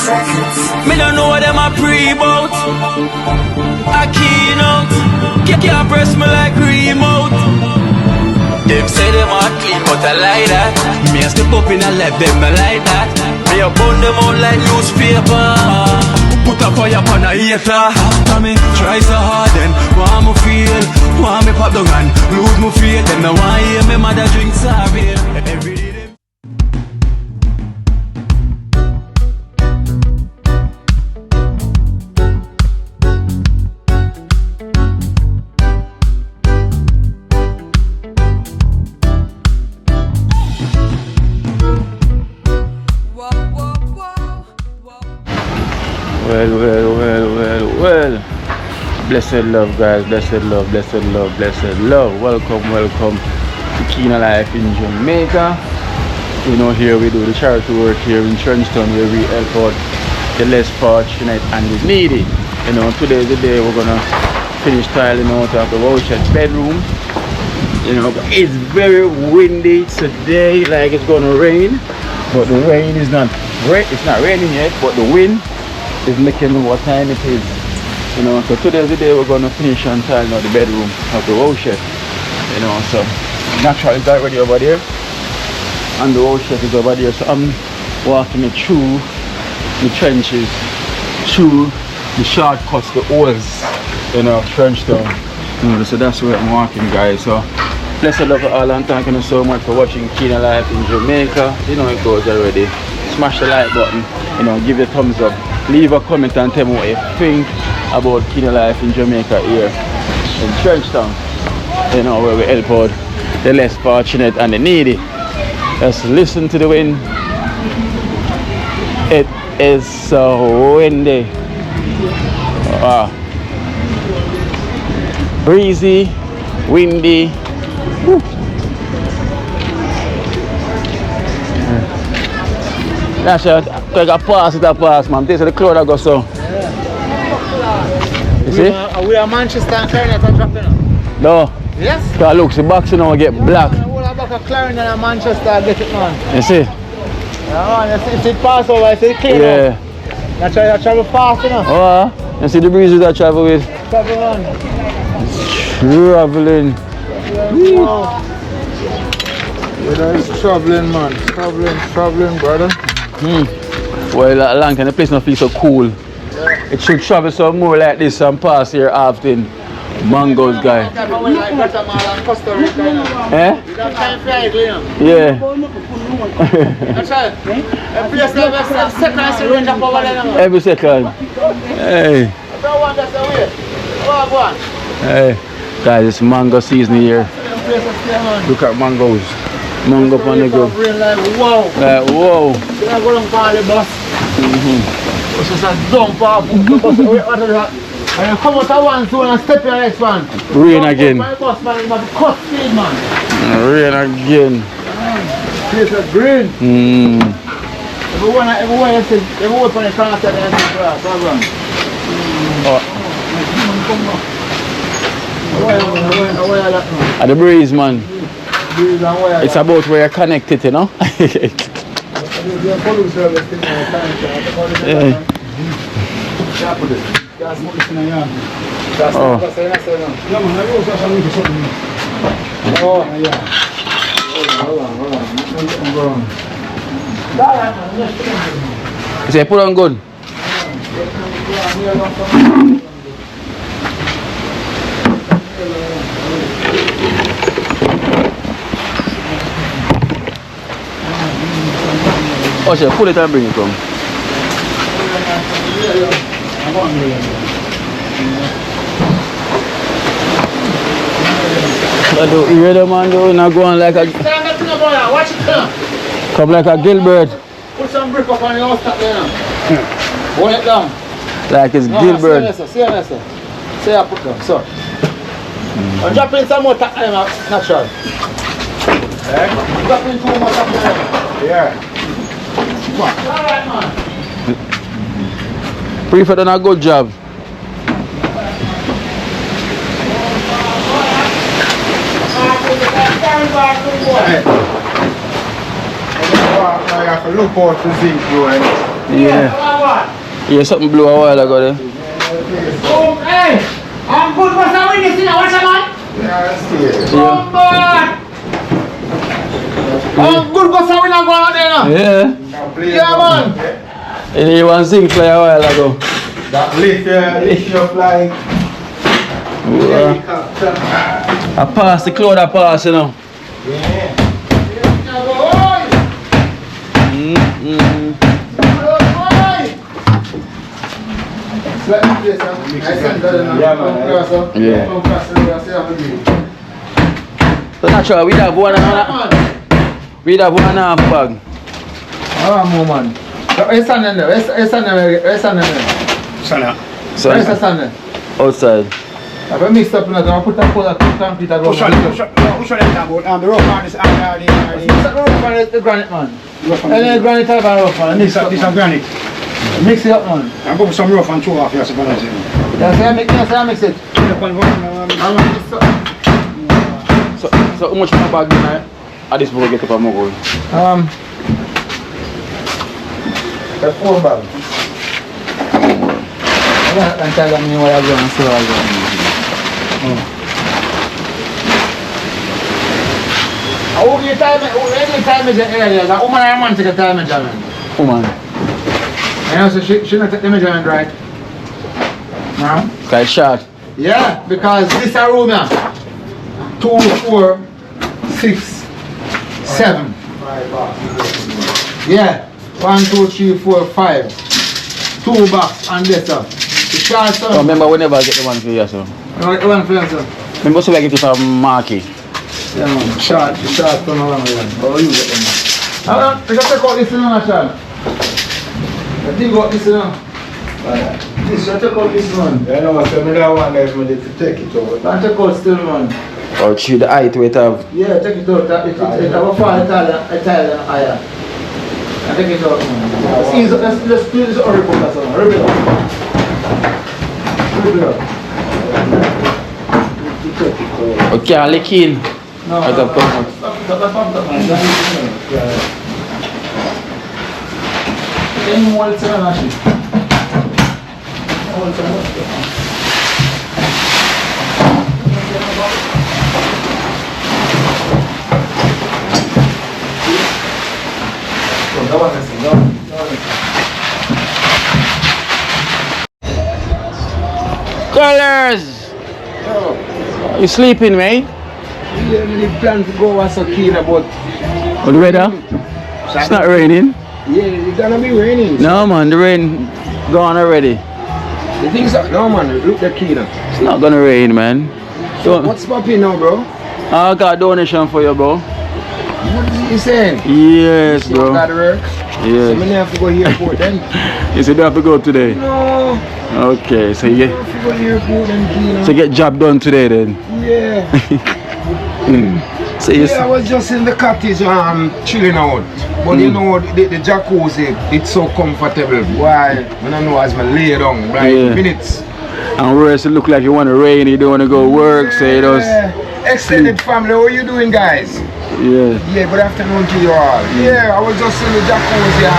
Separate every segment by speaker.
Speaker 1: Me don't know what them a pre-bout. A keynote. Can't press me like remote. Them say them a clean, but I like that. Me a step up in a left, them I like that. Me a burn them out like newspaper. Put a fire upon a hater. After me try so hard, then want me feel, want me pop down and lose my faith. Them no want hear me mother drink sorry. Every day.
Speaker 2: Well. Blessed love, guys. Blessed love. Welcome to Kina Life in Jamaica. You know, here we do the charity work here in Trenchtown, where we help out the less fortunate and the needy. You know, today is the day we're gonna finish tiling out of the Wowshed bedroom. You know, it's very windy today, like it's gonna rain, but the rain is not. It's not raining yet, but the wind is making what time it is. You know, so today is the day we're gonna finish and tile out the bedroom of the Wowshed. You know, so naturally it's already over there, and the Wowshed is over there. So I'm walking it through the trenches, through the shortcuts, the holes, you know, Trenchtown. You know, so that's where I'm walking, guys. So blessed love all, and thank you so much for watching Kina Life in Jamaica. You know it goes already. Smash the like button, you know, give it a thumbs up, leave a comment and tell me what you think about Kina Life in Jamaica here in Trenchtown, you know, where we help out the less fortunate and the needy. Let's listen to the wind. It is so windy, breezy, windy. Woo. That's it. Take a pass, man. This is the cloud that goes so. You see?
Speaker 3: We are Manchester and Clarinet and dropping.
Speaker 2: No.
Speaker 3: Yes?
Speaker 2: Because look, the box you know get black.
Speaker 3: We'll have a Clarinet and Manchester, get it, man.
Speaker 2: You see?
Speaker 3: Yeah, man. You see it pass over, you see it clean.
Speaker 2: Yeah.
Speaker 3: Now try to travel fast, you know.
Speaker 2: Oh, you see the breezes I travel with?
Speaker 3: Travel on.
Speaker 2: Traveling.
Speaker 3: Wow. You know, it's traveling, man. Traveling, brother.
Speaker 2: Well, long time the place not feel so cool. Yeah. It should travel some more like this and pass here often. Mangoes, guy.
Speaker 3: Eh?
Speaker 2: Yeah. Every second. Hey. Hey. Guys, it's mango season here. Look at mangoes. Mango on the go.
Speaker 3: Like wow.
Speaker 2: Like wow.
Speaker 3: I go down for the bus. It's just a dump off. And you come out of one zone and step your next one.
Speaker 2: Rain again.
Speaker 3: My bus, man, you must cut speed, man.
Speaker 2: Rain again.
Speaker 3: It's a green. Everyone you see, everyone from the car said there's no problem.
Speaker 2: At the breeze, man. It's about where you're connected, you know? You say put on good. Oh, sure, pull it and bring it from. I do hear the man doing not going like a.
Speaker 3: Watch it,
Speaker 2: come like a Gilbert.
Speaker 3: Put some brick up on your house top there now. Hold it down.
Speaker 2: Like it's Gilbert.
Speaker 3: See I put down, so. I'm dropping some more top there, natural. Dropping 2 more top there. Yeah. Alright, man.
Speaker 2: Prefect done a good job.
Speaker 3: I have to look out to see you.
Speaker 2: Yeah, something blew a while ago there.
Speaker 3: Oh, hey! I'm good for some witness in what's that, man? Oh, boy! I'm good for some witness going out there now. Yeah, man.
Speaker 2: And you want to sing fly a while ago.
Speaker 4: That lift your flying.
Speaker 2: I passed the cloud, I passed, you know.
Speaker 4: Yeah.
Speaker 2: So natural, we'd have one and a half bag.
Speaker 3: Oh, man. Where's Sandy there? Where's Sandy there? Where's the Sandy?
Speaker 2: Outside.
Speaker 3: I've mixed up now, I put a cold concrete around.
Speaker 4: Which one is that about? The rough man is
Speaker 3: The granite, man. And then granite type of rough, man.
Speaker 4: This is granite.
Speaker 3: Mix it up, man.
Speaker 4: I'm going some rough and two off here, so I'm going to
Speaker 3: I mix it.
Speaker 2: So how much more bag do you at this before we get up and move?
Speaker 3: That's 4 bags. I can't tell them what I'm going to say. How do you time it? Any time is the area? The woman I want to take a time measurement.
Speaker 2: Woman.
Speaker 3: I know, so she not take the measurement right. No?
Speaker 2: Quite short.
Speaker 3: Yeah, because this is a room now. 2, 4, 6, 7. Yeah. 1, 2, 3, 4, 5. 2 box and this up. The short son.
Speaker 2: Remember we never get the one for you, so.
Speaker 3: The one for yourself.
Speaker 2: Remember so I get it from Marky.
Speaker 3: Yeah, man. Short come along with them. Oh, you get them. Hold on, we got to take out this in now, Sean. I think about this now. This, you take out this one.
Speaker 4: I know, so I don't want them to take it over.
Speaker 3: Don't take out still, man.
Speaker 2: Or through the height we have.
Speaker 3: Yeah, take it out. It will fall higher. I take it out, man. Let's ease it. Let's do this or rip it up. Rip it up. Rip it up.
Speaker 2: Okay, lick in.
Speaker 3: No,
Speaker 2: Right up, come
Speaker 3: Any more it's on actually.
Speaker 2: Colors! You sleeping, mate?
Speaker 4: We plan to go as a kid about.
Speaker 2: What the weather? It's not raining.
Speaker 4: Yeah, it's gonna be raining.
Speaker 2: No man, the rain gone already.
Speaker 4: You think so? No man, look the key now.
Speaker 2: It's not gonna rain, man. Don't.
Speaker 4: What's popping now, bro?
Speaker 2: I got a donation for you, bro.
Speaker 4: What is he saying?
Speaker 2: Yes,
Speaker 4: You
Speaker 2: bro.
Speaker 4: got to work? So
Speaker 2: Yes.
Speaker 4: I have to go airport then?
Speaker 2: You said you have to go today.
Speaker 4: No.
Speaker 2: Okay, so you
Speaker 4: I have to go airport then, key now.
Speaker 2: get job done today then.
Speaker 4: Yeah.
Speaker 2: So you
Speaker 4: Yeah, I was just in the cottage chilling out. But you know, the jacuzzi, it's so comfortable. Why? When I know as I lay down, right?
Speaker 2: Yeah.
Speaker 4: Minutes.
Speaker 2: and whereas it look like you want to rain, you don't want to go work, so you just
Speaker 4: Extended family, how are you doing, guys?
Speaker 2: yeah.
Speaker 4: Yeah, good afternoon to you all. Yeah, I was just in the jacuzzi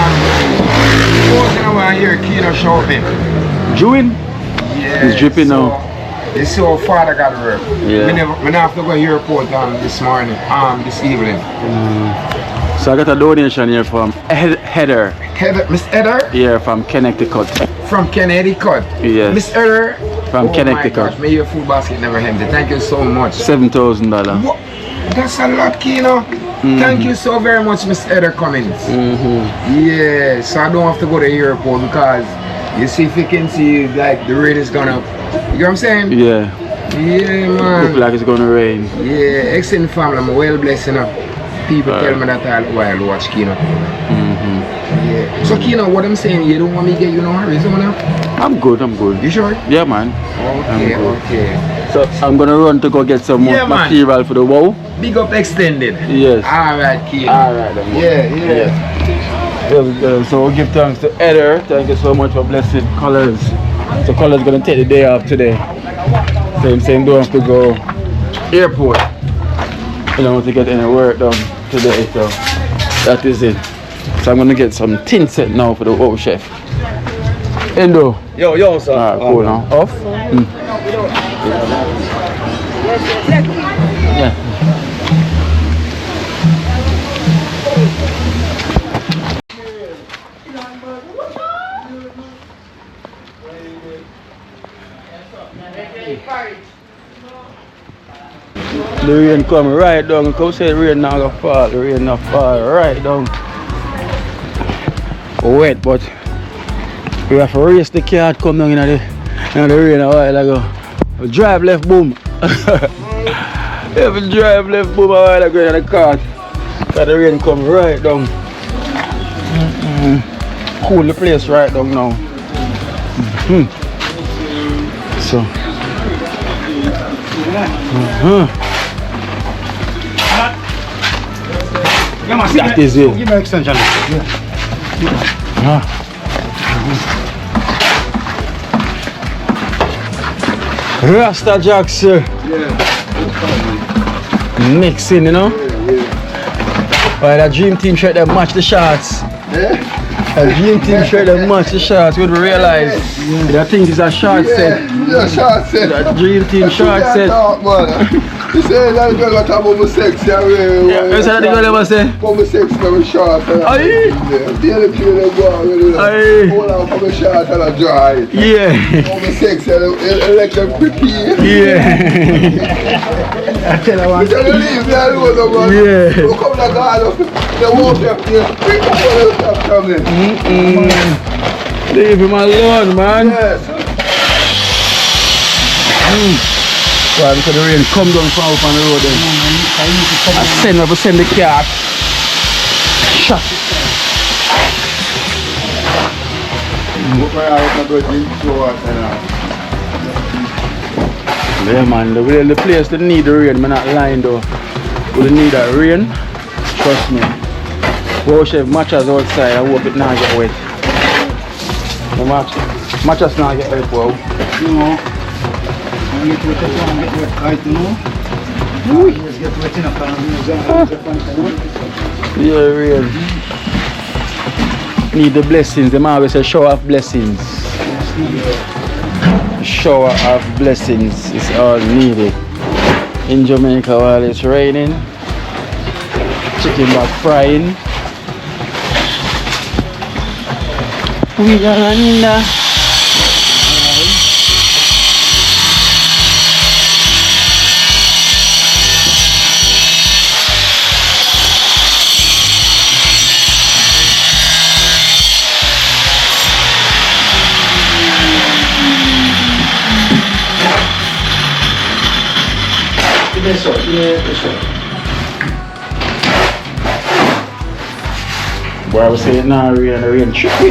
Speaker 4: closing around here, Kino showed me.
Speaker 2: June?
Speaker 4: Yeah.
Speaker 2: It's dripping
Speaker 4: so,
Speaker 2: now.
Speaker 4: You see how father got to work.
Speaker 2: Yeah.
Speaker 4: We have to go airport this morning, this evening.
Speaker 2: So I got a donation here from Heather.
Speaker 4: Heather, Miss Heather?
Speaker 2: Yeah, from Connecticut.
Speaker 4: From Connecticut.
Speaker 2: Yes.
Speaker 4: Miss Heather?
Speaker 2: From
Speaker 4: Oh
Speaker 2: Connecticut.
Speaker 4: my gosh, may your food basket never empty. Thank you so much.
Speaker 2: $7,000.
Speaker 4: What? That's a lot, Kino. Thank you so very much, Miss Heather Cummings. Yeah, so I don't have to go to the airport because you see, if you can see, like the rain is gonna, you know what I'm saying?
Speaker 2: Yeah.
Speaker 4: Yeah,
Speaker 2: Look
Speaker 4: man.
Speaker 2: like it's gonna rain.
Speaker 4: Yeah, excellent family. I'm well blessed enough. People tell me that I'll watch Kino. Yeah. So Kino, what I'm saying, you don't want me to get you no Arizona?
Speaker 2: I'm good, I'm good.
Speaker 4: You sure?
Speaker 2: Yeah, man.
Speaker 4: Okay,
Speaker 2: I'm good.
Speaker 4: okay.
Speaker 2: So I'm gonna run to go get some more
Speaker 4: Yeah, man.
Speaker 2: material for the wow.
Speaker 4: Big up extended.
Speaker 2: Yes.
Speaker 4: Alright, Kino.
Speaker 2: Alright then.
Speaker 4: Yeah.
Speaker 2: So we'll give thanks to Heather. Thank you so much for blessing Colors. So Colors gonna take the day off today. Same don't have to go airport. You know, to get any work done today. So that is it. So I'm gonna get some tin set now for the old chef. Endo.
Speaker 3: Yo, sir.
Speaker 2: Alright, cool now. Off? Yeah. The rain come right down. Because say rain not gonna fall. The rain not fall right down. Wet, but we have to race the car to come down in the rain a while ago. We drive left, boom. We have to drive left, boom a while ago in the car. Because the rain come right down. Cool the place right down now. So. That is it.
Speaker 3: Give me extension.
Speaker 2: Rasta Jack, sir. Mixing, you know? Why that dream team shirt that match the shots. A dream team shirt that match the shots, we realize that thing is a short set.
Speaker 3: Yeah, short set.
Speaker 2: That dream team short set.
Speaker 3: You say that girl got a bubble sex, yeah?
Speaker 2: Yeah, you said that girl ever say?
Speaker 3: Bubble sex very short.
Speaker 2: Aye.
Speaker 3: The other people they go out with it.
Speaker 2: Aye.
Speaker 3: Hold on, bubble short and a dry.
Speaker 2: Yeah.
Speaker 3: Bubble sex, electric picky.
Speaker 2: Yeah.
Speaker 3: I tell her one. You tell her leave me alone, man.
Speaker 2: Yeah.
Speaker 3: Look up the guard, they walk up here. Pick up all the stuff coming.
Speaker 2: Leave him alone, man.
Speaker 3: Yes.
Speaker 2: Well, because the rain come down from up on the road then. I send the car. Shut. Yeah man, the place that need the rain, I'm not lying though. We need that rain. Trust me. Go chef matches outside, I hope it not get wet. The matches not get wet, wow.
Speaker 5: No. Get wet, get wet, right, you know? Just get wet enough and
Speaker 2: yeah, rain. Need the blessings, them always say shower of blessings. Shower of blessings is all needed. In Jamaica while it's raining. Chicken back frying. We are in the boy, I was saying now rain tricky.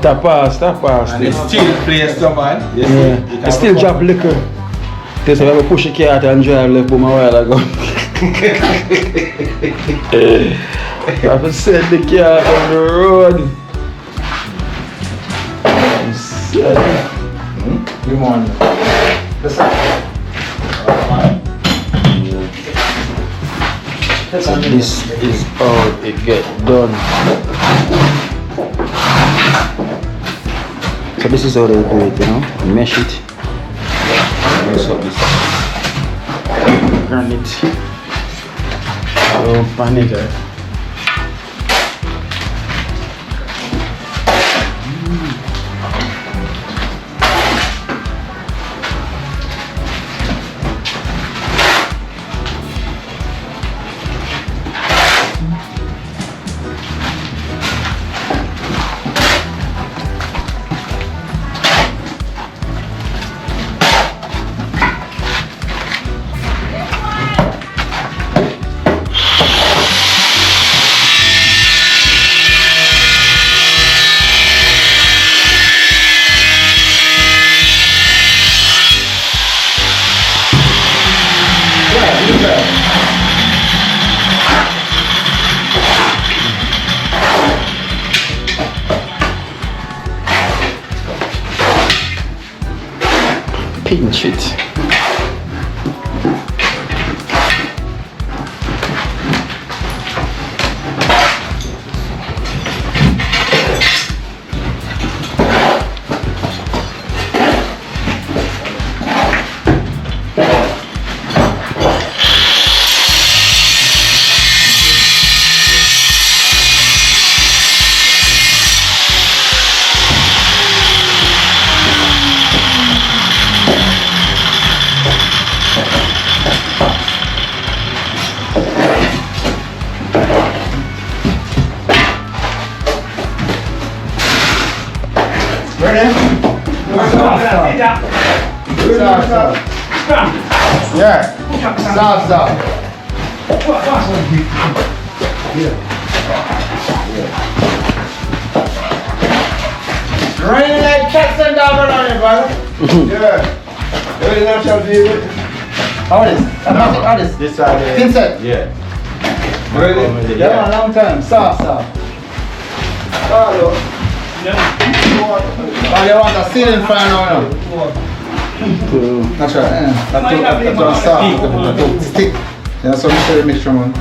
Speaker 2: That pass.
Speaker 3: It's still place, man.
Speaker 2: Yeah. It still drop liquor. This I ever push a car out and drive left boom a while ago. I have set the car on the road.
Speaker 3: You want
Speaker 2: So this is how it get done. So this is how they do it, you know. Mesh it. Mess up this granite. Don't panic. Pinch it.
Speaker 3: Yeah. Stop. Raining like cats and dogs around here, brother. Yeah. Very natural view. How is? How is? This side. Vincent. Yeah. Ready? Yeah, man, long time. Stop. Hello. Oh, you want a ceiling fan now? Natural, that's what soft. That's stick. Yeah, so I'm sure mixture, man.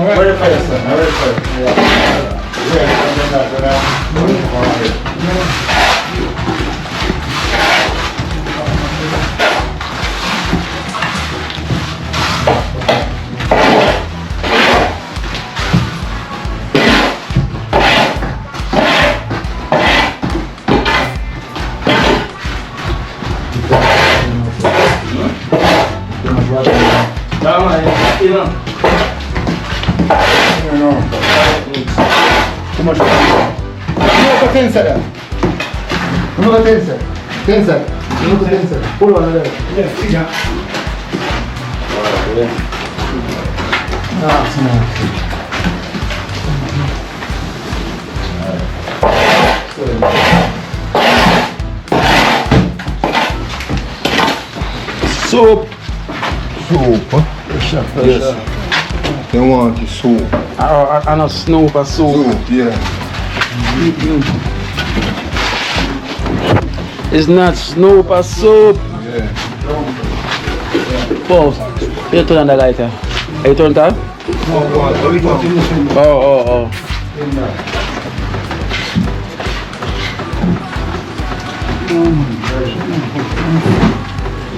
Speaker 3: Ready for you, sir. Ready for you. Tensa. Pull one there. Yeah. Soup. Yes. They want the soup.
Speaker 2: And a snoop or soup.
Speaker 3: Yeah.
Speaker 2: It's not snoop or soup.
Speaker 3: Yeah.
Speaker 2: Pause. You turn on the lighter. Are you turned on? Oh.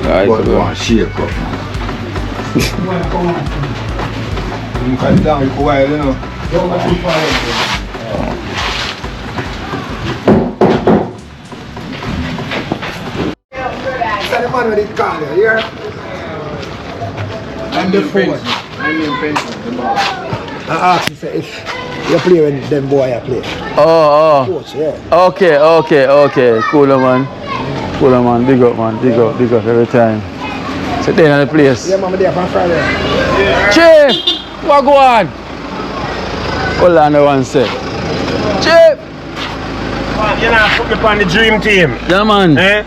Speaker 2: Right.
Speaker 3: One shake up. You can down for a while, you know.
Speaker 4: The man with it call you, hear? And the phone. I asked him if you play when them boy I play.
Speaker 2: Oh.
Speaker 4: Coach, yeah.
Speaker 2: Okay. Cool man. Big up every time. So then on the place.
Speaker 4: Yeah, mama there on Friday.
Speaker 2: Chief, what go on? Hold on one sec. Chief!
Speaker 6: You know, put me on the dream team.
Speaker 2: Yeah man.
Speaker 6: Eh?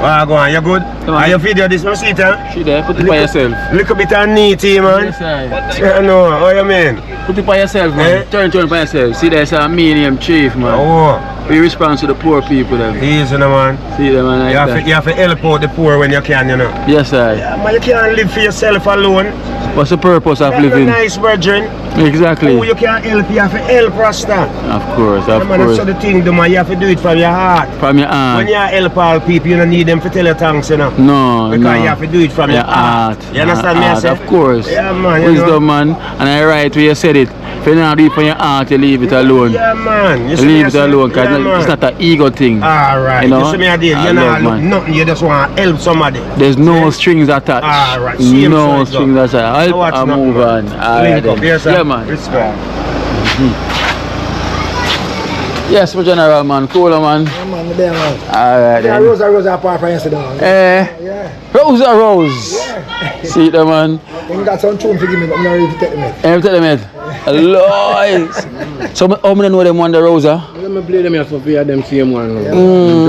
Speaker 6: What go on, you good? Are you video this no seat, huh?
Speaker 2: She there, put it by yourself.
Speaker 6: Little bit of neaty, man.
Speaker 2: Yes, sir.
Speaker 6: Yeah, no, how you mean?
Speaker 2: Put it by yourself, man.
Speaker 6: Eh?
Speaker 2: Turn by yourself. See there's a medium chief, man.
Speaker 6: Oh,
Speaker 2: We respond to the poor people then.
Speaker 6: easy, no, man.
Speaker 2: See them man like that.
Speaker 6: You have to help out the poor when you can, you know.
Speaker 2: Yes, sir.
Speaker 6: Yeah, man, you can't live for yourself alone.
Speaker 2: What's the purpose of
Speaker 6: That's
Speaker 2: living?
Speaker 6: nice, brethren.
Speaker 2: Exactly.
Speaker 6: Who you can't help, you have to help, Rasta.
Speaker 2: Of course.
Speaker 6: Yeah, man, that's the thing, man. You have to do it from your heart.
Speaker 2: From your heart.
Speaker 6: When you help all people, you don't need them to tell you thanks, you know.
Speaker 2: No,
Speaker 6: Because you have to do it from your heart. You understand me, I say?
Speaker 2: Of course.
Speaker 6: Yeah, man. You
Speaker 2: Wisdom, man. And I right where you said it. If you don't do it from your heart, you leave it alone.
Speaker 6: Yeah, man. You see
Speaker 2: Leave
Speaker 6: me,
Speaker 2: it
Speaker 6: I say?
Speaker 2: alone because
Speaker 6: Yeah,
Speaker 2: it's not an ego thing.
Speaker 6: Alright,
Speaker 2: You know?
Speaker 6: you see me I did.
Speaker 2: I
Speaker 6: You know,
Speaker 2: love,
Speaker 6: look
Speaker 2: man.
Speaker 6: nothing, you just want to help somebody.
Speaker 2: There's no strings attached.
Speaker 6: Alright, same
Speaker 2: no
Speaker 6: side,
Speaker 2: strings
Speaker 6: go.
Speaker 2: attached.
Speaker 6: So watch
Speaker 2: I'll
Speaker 6: nothing,
Speaker 2: move
Speaker 6: man.
Speaker 2: on. Alright
Speaker 6: Link up,
Speaker 2: then.
Speaker 6: yes, sir.
Speaker 2: Yeah, man.
Speaker 6: Respect.
Speaker 2: Yes, my general, man. Cool, man.
Speaker 4: Yeah, man, there, man.
Speaker 2: Alright
Speaker 4: Yeah,
Speaker 2: then.
Speaker 4: Rosa apart from yesterday, man. Yeah.
Speaker 2: Rose. See them, man.
Speaker 4: You got some tune to give me, but I'm not ready to take them in.
Speaker 2: Let me tell them it. Lord. So, how many know them on the Rosa?
Speaker 5: Let me play them here for them same one.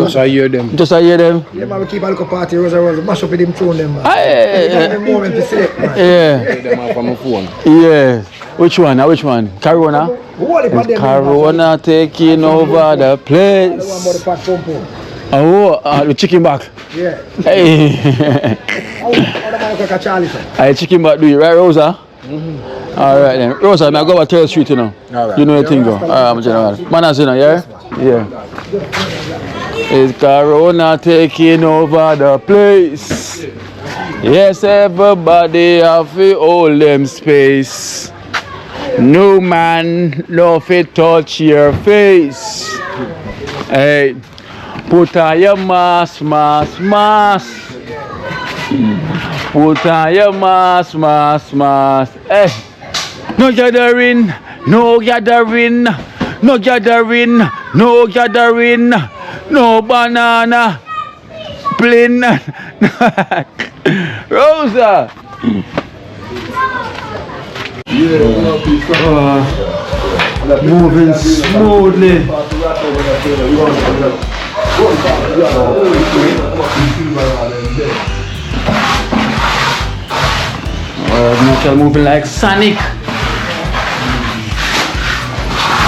Speaker 5: Just I hear them.
Speaker 2: Just I hear them.
Speaker 4: Yeah, man, we keep a little party, Rosa, mash up with them tune them, man.
Speaker 2: Aye.
Speaker 4: Moment to select, man.
Speaker 2: Yeah.
Speaker 5: Play them off on my phone.
Speaker 2: Yes. Which one? Which one? Corona?
Speaker 4: What if I them?
Speaker 2: Corona taking over the
Speaker 4: The one about
Speaker 2: place.
Speaker 4: the fat pump.
Speaker 2: Oh, the chicken back.
Speaker 4: Yeah.
Speaker 2: Hey.
Speaker 4: How the man look like a Charlie, sir?
Speaker 2: Hey, chicken back do you, right, Rosa? All right then. Rosa, I go over 3rd Street, you know.
Speaker 5: All right.
Speaker 2: You know the thing, go. I'm a general. Manners, you know, yeah? Yeah. Is Corona taking over the place? Yes, everybody have to hold them space. No man, no fit touch your face. Hey, put on your mask. Put on your mask. Hey, No gathering, no gathering, no gathering, no gathering, no banana, plain. Rosa. Moving smoothly. Not moving like Sonic.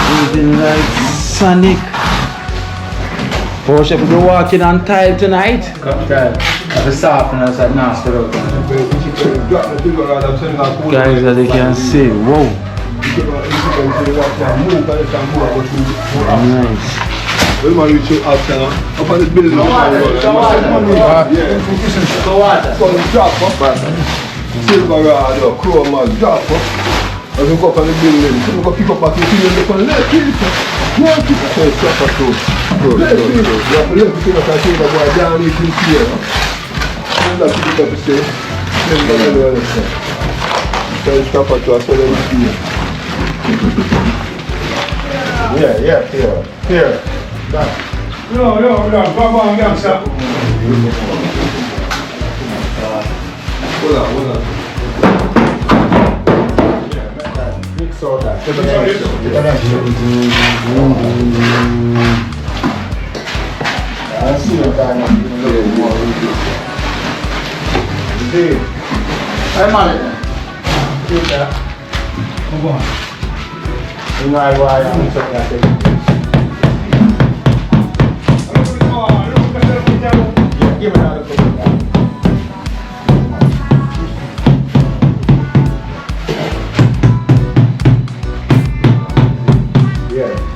Speaker 2: Moving like Sonic. Porsche will be walking on tile tonight. The softness at nasty out. Guys, as you can see, whoa. Nice.
Speaker 3: We might reach out there up on the building. Drop up. Silver rod or chrome man, drop up. As we go up on the building, we go pick up at the field and go, let's kill it. Let's kill it. Let's drop up too. Let's kill it. You have to let the field up and see the boy down in here. And that's what you have to say. Let's go to the other side. So let's drop up to us so let's see it. Yeah, here. Back.
Speaker 5: Yo, go on, youngster.
Speaker 3: Hold on. Mix all that. I see your time.
Speaker 5: Hey, man. Come on.
Speaker 3: You know why I'm mix up that thing. Give me another couple.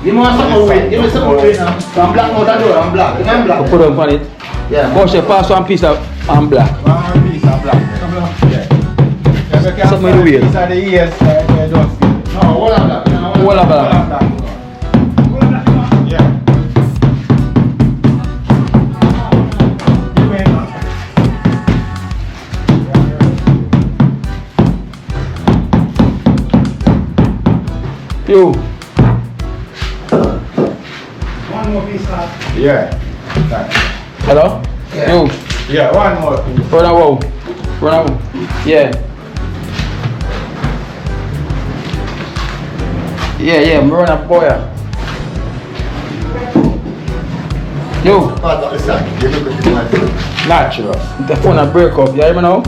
Speaker 5: Give me some weight. Give me some weight now. I'm black now, that door. I'm black. I'm black.
Speaker 2: Put on it.
Speaker 5: Yeah.
Speaker 2: Porsche, pass one piece of black.
Speaker 3: One piece of black. Yeah.
Speaker 2: Something in the wheel.
Speaker 3: These are the ears.
Speaker 5: No, all of black.
Speaker 2: All of black.
Speaker 3: Yeah.
Speaker 2: You.
Speaker 5: One more piece left.
Speaker 3: Yeah.
Speaker 2: Hello?
Speaker 5: Yeah.
Speaker 2: You.
Speaker 3: Yeah, one more piece.
Speaker 2: Run away. Yeah. Yeah, I'm running up boy. You. Natural. The phone a break up, you hear me now?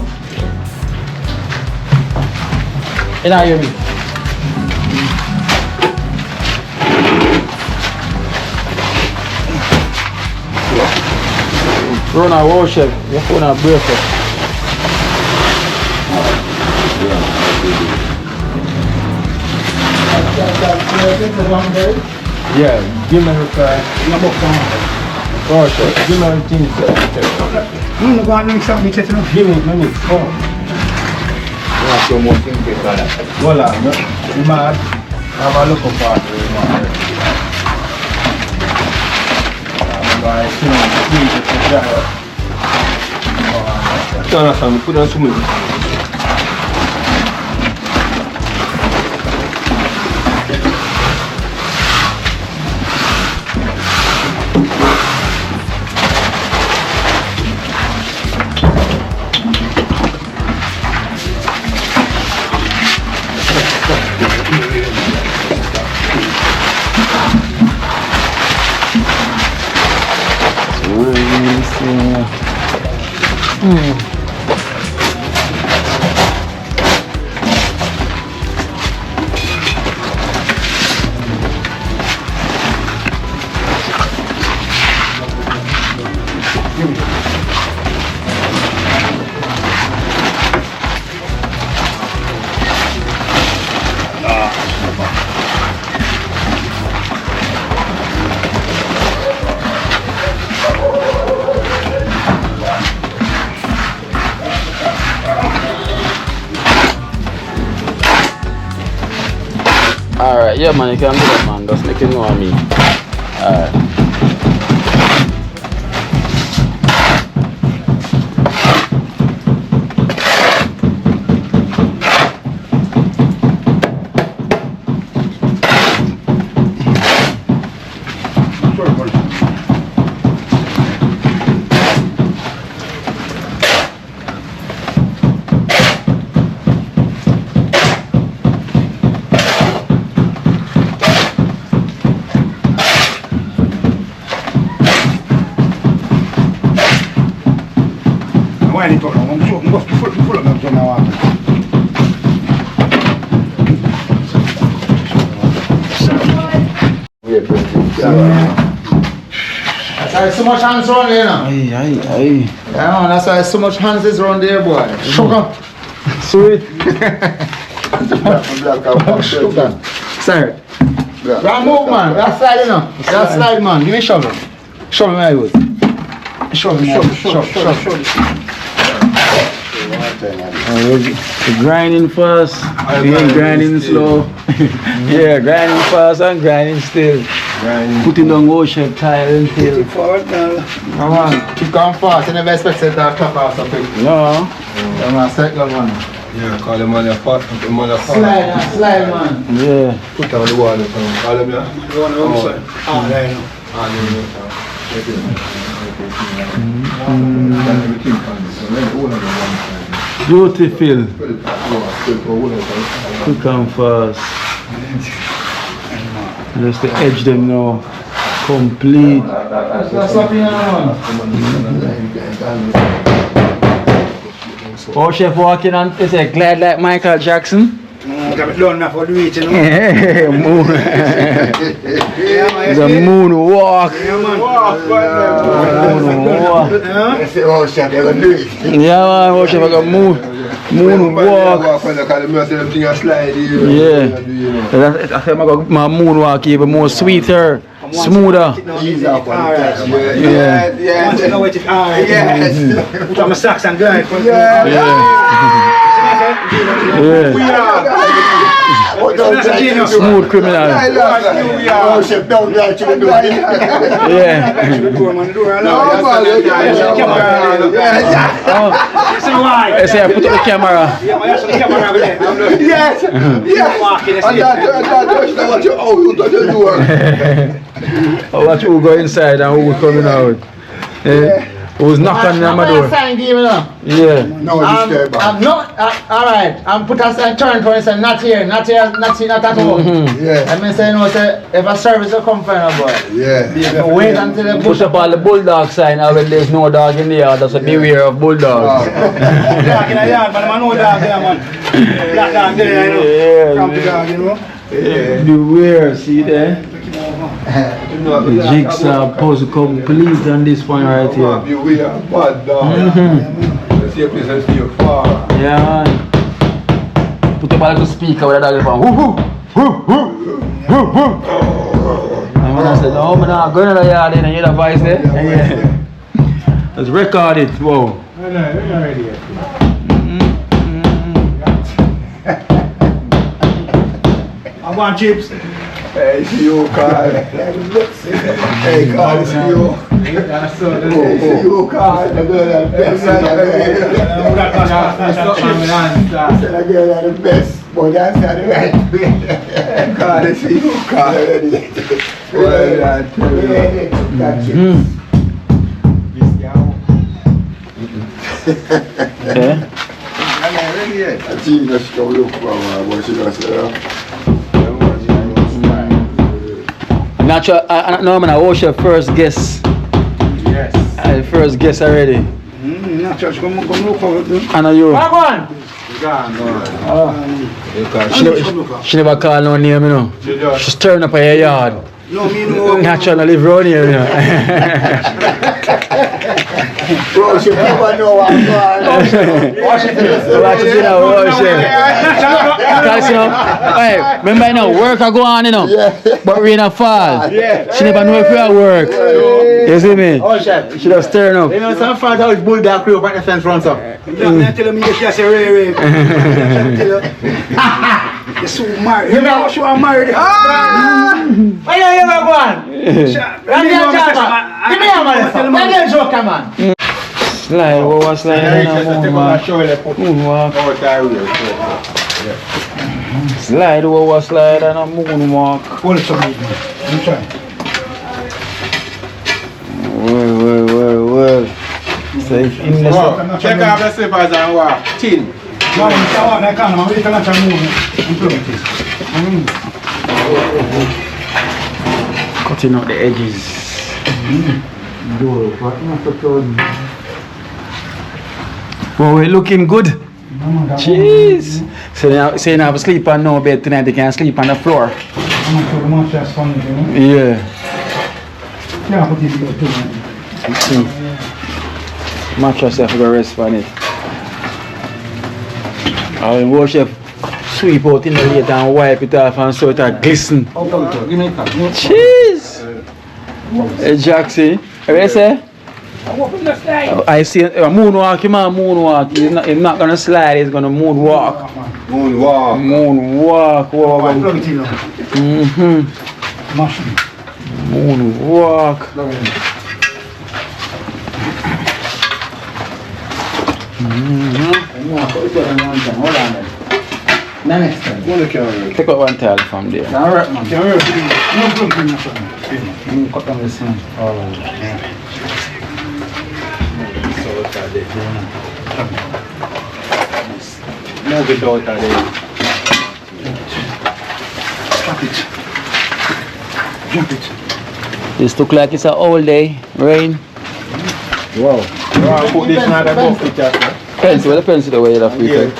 Speaker 2: You not hear me? Run a worship, your phone a break up. Yeah, give me her car. Worship, give me her things.
Speaker 5: I'm not going to mix up.
Speaker 3: Give me my mix. Oh. Voila, you mad? Have a look up at it. Put on some
Speaker 2: Alright, yeah man, you can do that man, just make it know what I mean. Alright.
Speaker 5: Wine it up now. I'm full of them so now.
Speaker 3: That's why so much hands around there, you know.
Speaker 2: Aye.
Speaker 3: Yeah, man, that's why so much hands is around there, boy. Sugar.
Speaker 2: Sweet.
Speaker 3: Sugar. Sorry. Right, move, man. That's slide, you know. That's slide, man. Give me a shovel. Shovel, my wood. Shovel.
Speaker 2: We're grinding fast. We ain't grinding slow. Yeah, grinding fast and grinding still. Putting on ocean tile until.
Speaker 5: Forward now.
Speaker 3: Come on, keep going fast. You never expect it to top off so quick.
Speaker 2: No.
Speaker 3: Come on, second one.
Speaker 6: Yeah, call them on your pot.
Speaker 3: Slide, man.
Speaker 2: Yeah.
Speaker 6: Put them on the wall. Call them there.
Speaker 5: You want to outside? Ah, there you know.
Speaker 2: Beautiful. Quick and fast. Just to edge them now. Complete.
Speaker 3: That's up here now.
Speaker 2: Oh, chef walking on, is it glad like Michael Jackson?
Speaker 5: Got it done now for the week, you know.
Speaker 2: Yeah, moon. It's a moon walk.
Speaker 5: Yeah, man.
Speaker 2: Moon walk. Yeah, man, oh, chef, I got moon walk. Yeah. I said my moon walk even more sweeter, smoother. Yeah.
Speaker 5: You know what it is. Put on my socks and glide.
Speaker 2: Smooth criminal. I say I put up the camera. I watch who go inside and who coming out. Who's knocking on my door? Yeah.
Speaker 3: I'm not, alright, I'm put a turn for instance, not here, not at home.
Speaker 6: Yeah.
Speaker 3: I mean, say, no, say, if a service will come for you, boy.
Speaker 6: Yeah.
Speaker 3: You wait until the
Speaker 2: Push up all the bulldog sign and when there's no dog in the yard, that's a beware of bulldogs.
Speaker 5: Dog in the yard, but I'm no dog there, man. Black dog there, you know. Come to dog, you know.
Speaker 2: Beware, see there? The jigsaw puzzle complete on this one right here.
Speaker 6: We are bad dog. Let's see a place and see you far.
Speaker 2: Yeah, man. Put up a little speaker with a dog from whoo. And when I said, no, I'm not going to the yard and you hear the voice there. Yeah. Let's record it, whoa.
Speaker 5: No, we're not ready yet. I want chips.
Speaker 6: Hey, see you, Carl. Hey, Carl, see you. Hey, see you, Carl. The girl are the best. The girl are the best. But that's not the right way. Carl, see you, Carl. Well done,
Speaker 2: Yeah.
Speaker 6: I see you just go look for what she does there.
Speaker 2: Natural, no man, I was your first guest.
Speaker 5: Yes.
Speaker 2: First guest already.
Speaker 5: Natural, come look for it.
Speaker 2: I know you.
Speaker 3: Come on!
Speaker 2: She never called no name, you know. She's turning up at your yard.
Speaker 5: No, me no.
Speaker 2: Natural, I live around here, you know.
Speaker 6: Bro, she never know what's going on.
Speaker 2: Watch it, you know, watch it. Because, you know, hey, remember, you know, work I go on, you know, but rain a fall. She never know if we are work. You see me?
Speaker 3: Oh, chef.
Speaker 2: She just turn up.
Speaker 3: You know, some fans how it's bulldog crew up at the fence front up.
Speaker 5: You're telling me just a Ray. You're so married. You know, she was married.
Speaker 3: Why don't you ever go on? Give me a man. Give me a joker, man.
Speaker 2: Slide, what was slide? Moonwalk. Slide, what was slide and a moonwalk.
Speaker 5: Hold it for me, man. I'm trying.
Speaker 2: So if in the
Speaker 3: Check out the slippers and walk. Chin.
Speaker 5: No, you can't walk like that. You can't move.
Speaker 2: cutting out the edges. Well, we're looking good. Jeez. So now, say now have to sleep on no bed tonight. They can sleep on the floor. Yeah. Mattress have to go rest on it. I will chef sweep out in the later and wipe it off and so it glisten. Jeez. Hey Jaxie, what you say? I see a moonwalk, man, moonwalk. He's not gonna slide, he's gonna moonwalk.
Speaker 3: Moonwalk.
Speaker 2: Moonwalk. Moonwalk. Next time. Take out one tile from there.
Speaker 5: Alright, man. Cut down this one.
Speaker 3: Move it out of there.
Speaker 5: Jump it.
Speaker 2: This look like it's an all day rain.
Speaker 3: Wow. Put this in the bucket, Jack.
Speaker 2: Pencil, where the pencil away the free.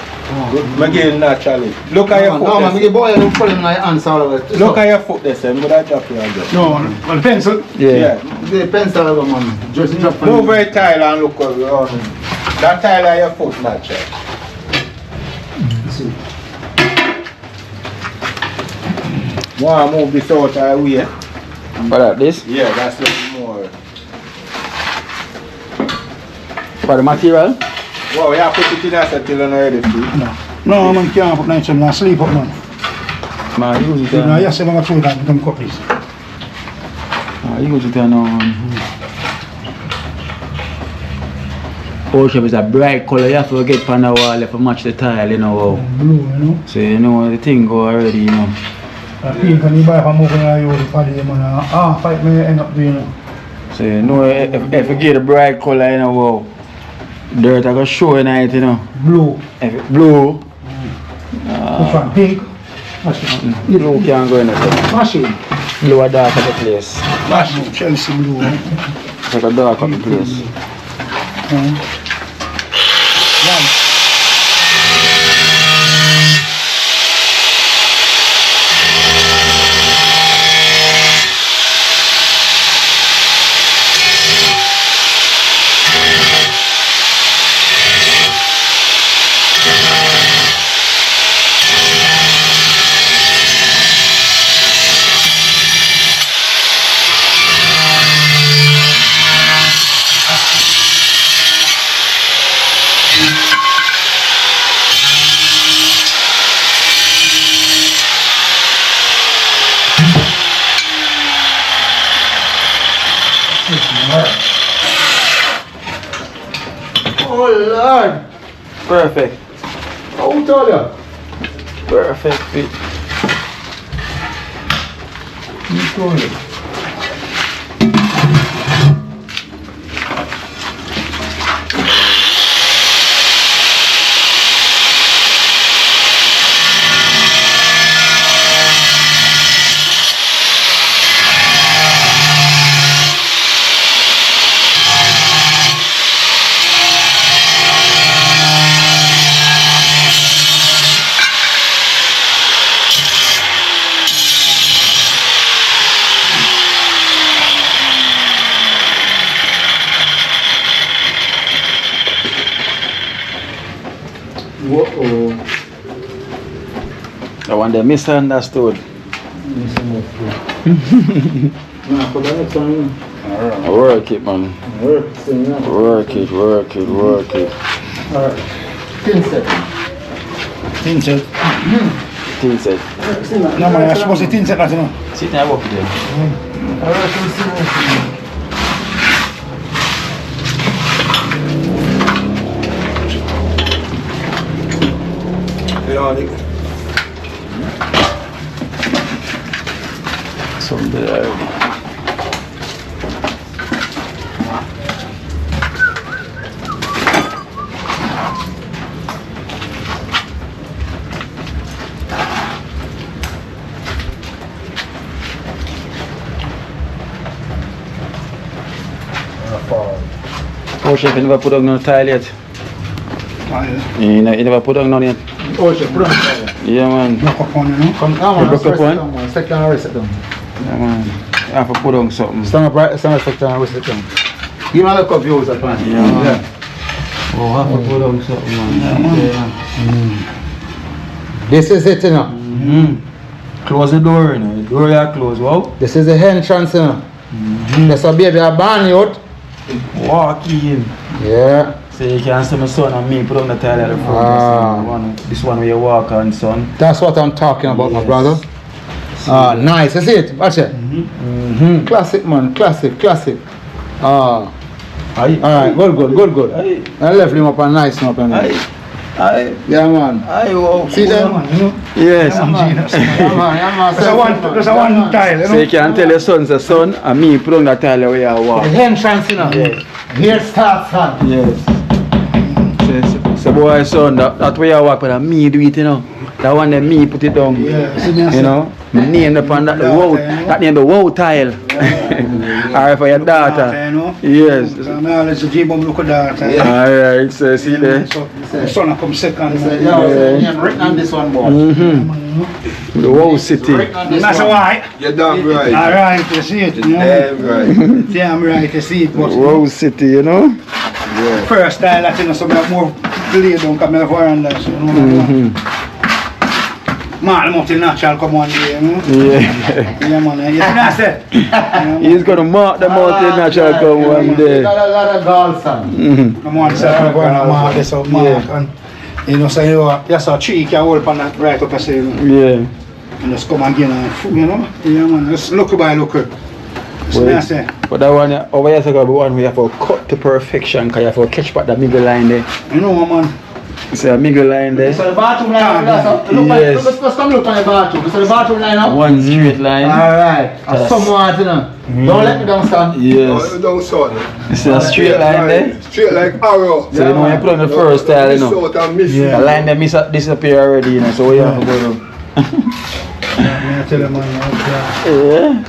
Speaker 3: Again, naturally. Look at your foot.
Speaker 5: No, man, boy, I don't put him in my hands all of it.
Speaker 3: Look at your foot there, sir. Would I drop you again?
Speaker 5: No, well, the pencil.
Speaker 2: Yeah.
Speaker 5: The pencil, all of them, man. Just drop them.
Speaker 3: Move a tile and look around. That tile at your foot, natural.
Speaker 5: See.
Speaker 3: Want to move this out of the way?
Speaker 2: What this?
Speaker 3: Yeah, that's a little more.
Speaker 2: For the material?
Speaker 3: Wow, you have to put it in there till you're ready for it.
Speaker 5: No, man, can't put night, man. Sleep up, man.
Speaker 2: Man, use it
Speaker 5: No,
Speaker 2: there.
Speaker 5: yes, I'm going to throw that in them copies.
Speaker 2: Use it there now. Ocean is a bright color, you have to get on the wall to match the tile, you know.
Speaker 5: Blue, you know.
Speaker 2: So you know the thing go already, you know.
Speaker 5: Pink, and you buy for moving on your body, man. 5 minutes end up doing it.
Speaker 2: So you know if you get a bright color, you know, wow, dirt I go show in it, you know.
Speaker 5: Blue.
Speaker 2: If it blue,
Speaker 5: Which one? Pink? Machine.
Speaker 2: blue can't go in it.
Speaker 5: Machine.
Speaker 2: Blue are dark at the place.
Speaker 5: Machine. Chelsea blue.
Speaker 2: It's like a dark at the place.
Speaker 5: Oh Lord!
Speaker 2: Perfect.
Speaker 5: How tall you?
Speaker 2: Perfect fit.
Speaker 5: Whoa.
Speaker 2: I want them misunderstood. Work it, man. Work it.
Speaker 5: Alright. Tin set. Tin set.
Speaker 2: Tin set.
Speaker 5: No, man, you're supposed to tin set that, you know.
Speaker 2: Sit there, walk there. Some there.
Speaker 5: forward.
Speaker 2: Oh, chef, you never put on no tile yet. You never put on none yet.
Speaker 5: Oh, chef, put on tile.
Speaker 2: Yeah, man.
Speaker 5: Knock up on, you know.
Speaker 3: Come on,
Speaker 2: You broke up one?
Speaker 3: Second and rest it down.
Speaker 2: Yeah, man. You have to put on something.
Speaker 3: Stand up right, stand up second and rest it down. Give me a look of views at one.
Speaker 2: Yeah, man. Oh, have to put on something, man. Yeah.
Speaker 3: This is it, you know.
Speaker 2: Close the door, you know. The door you close, wow.
Speaker 3: This is the entrance, you know. There's a baby, a barn out.
Speaker 2: Walk in.
Speaker 3: Yeah.
Speaker 2: So you can see my son and me put on the tile at the front. This one where you walk on, son.
Speaker 3: That's what I'm talking about, my brother. Ah, nice. You see it? Watch it. Classic, man. Classic. Ah. Alright, good.
Speaker 2: Aye.
Speaker 3: I left him up and nice him up and
Speaker 2: Aye.
Speaker 3: yeah, man.
Speaker 2: Aye, wow.
Speaker 3: See them?
Speaker 2: Yes.
Speaker 3: Yeah, man.
Speaker 5: There's a one tile, you
Speaker 2: So
Speaker 5: know.
Speaker 2: you can tell your son's a son and me put on the tile where you walk.
Speaker 3: The entrance, you know.
Speaker 2: Yes.
Speaker 3: Here starts, son.
Speaker 2: Yes. So boy, son, that way you walk, but me do it, you know. That one that me put it down.
Speaker 5: Yeah.
Speaker 2: You know. Me name upon that the wow. That name the wow tile. Alright, for your daughter. Yes.
Speaker 5: I'm always a J-bomb look at that.
Speaker 2: Alright, so see there.
Speaker 5: So the son come second.
Speaker 3: Yeah, written on this one, boy.
Speaker 2: The wow city.
Speaker 5: That's why.
Speaker 6: You're damn right.
Speaker 5: Alright, you see it. You know?
Speaker 6: Damn right.
Speaker 5: Damn right, you see it. But
Speaker 2: Wow city, you know.
Speaker 5: first style, I think so more play don't come over and that. You know? Man, multi-natural come one day, you know? Yeah, man. You see that set?
Speaker 2: He's gonna mark the multi-natural come one day.
Speaker 3: Got a lot of goals, son.
Speaker 5: Come on, sir. I'm going to mark this up, mark. And, you know, so you just a tree can hold on that right up, I say, you know?
Speaker 2: Yeah.
Speaker 5: And just come again and, you know? Yeah, man. Just look by look. So I say.
Speaker 2: But that one, over here, the one we have to cut to perfection, because you have to catch back the middle line there.
Speaker 5: You know, man.
Speaker 2: See a middle line there.
Speaker 3: So the bathroom line,
Speaker 2: Yes.
Speaker 3: let's come look on the bathroom. So the bathroom line up.
Speaker 2: One straight line.
Speaker 3: Alright. Somewhat, you know. Don't let me down, son.
Speaker 2: Yes.
Speaker 6: Don't son.
Speaker 2: You see a straight line there?
Speaker 6: Straight like arrow.
Speaker 2: So you know when you put on the first tile, you know.
Speaker 6: Miss out and miss.
Speaker 2: The line there disappear already, you know, so what you have to go do?
Speaker 5: I tell you, man.
Speaker 2: Yeah.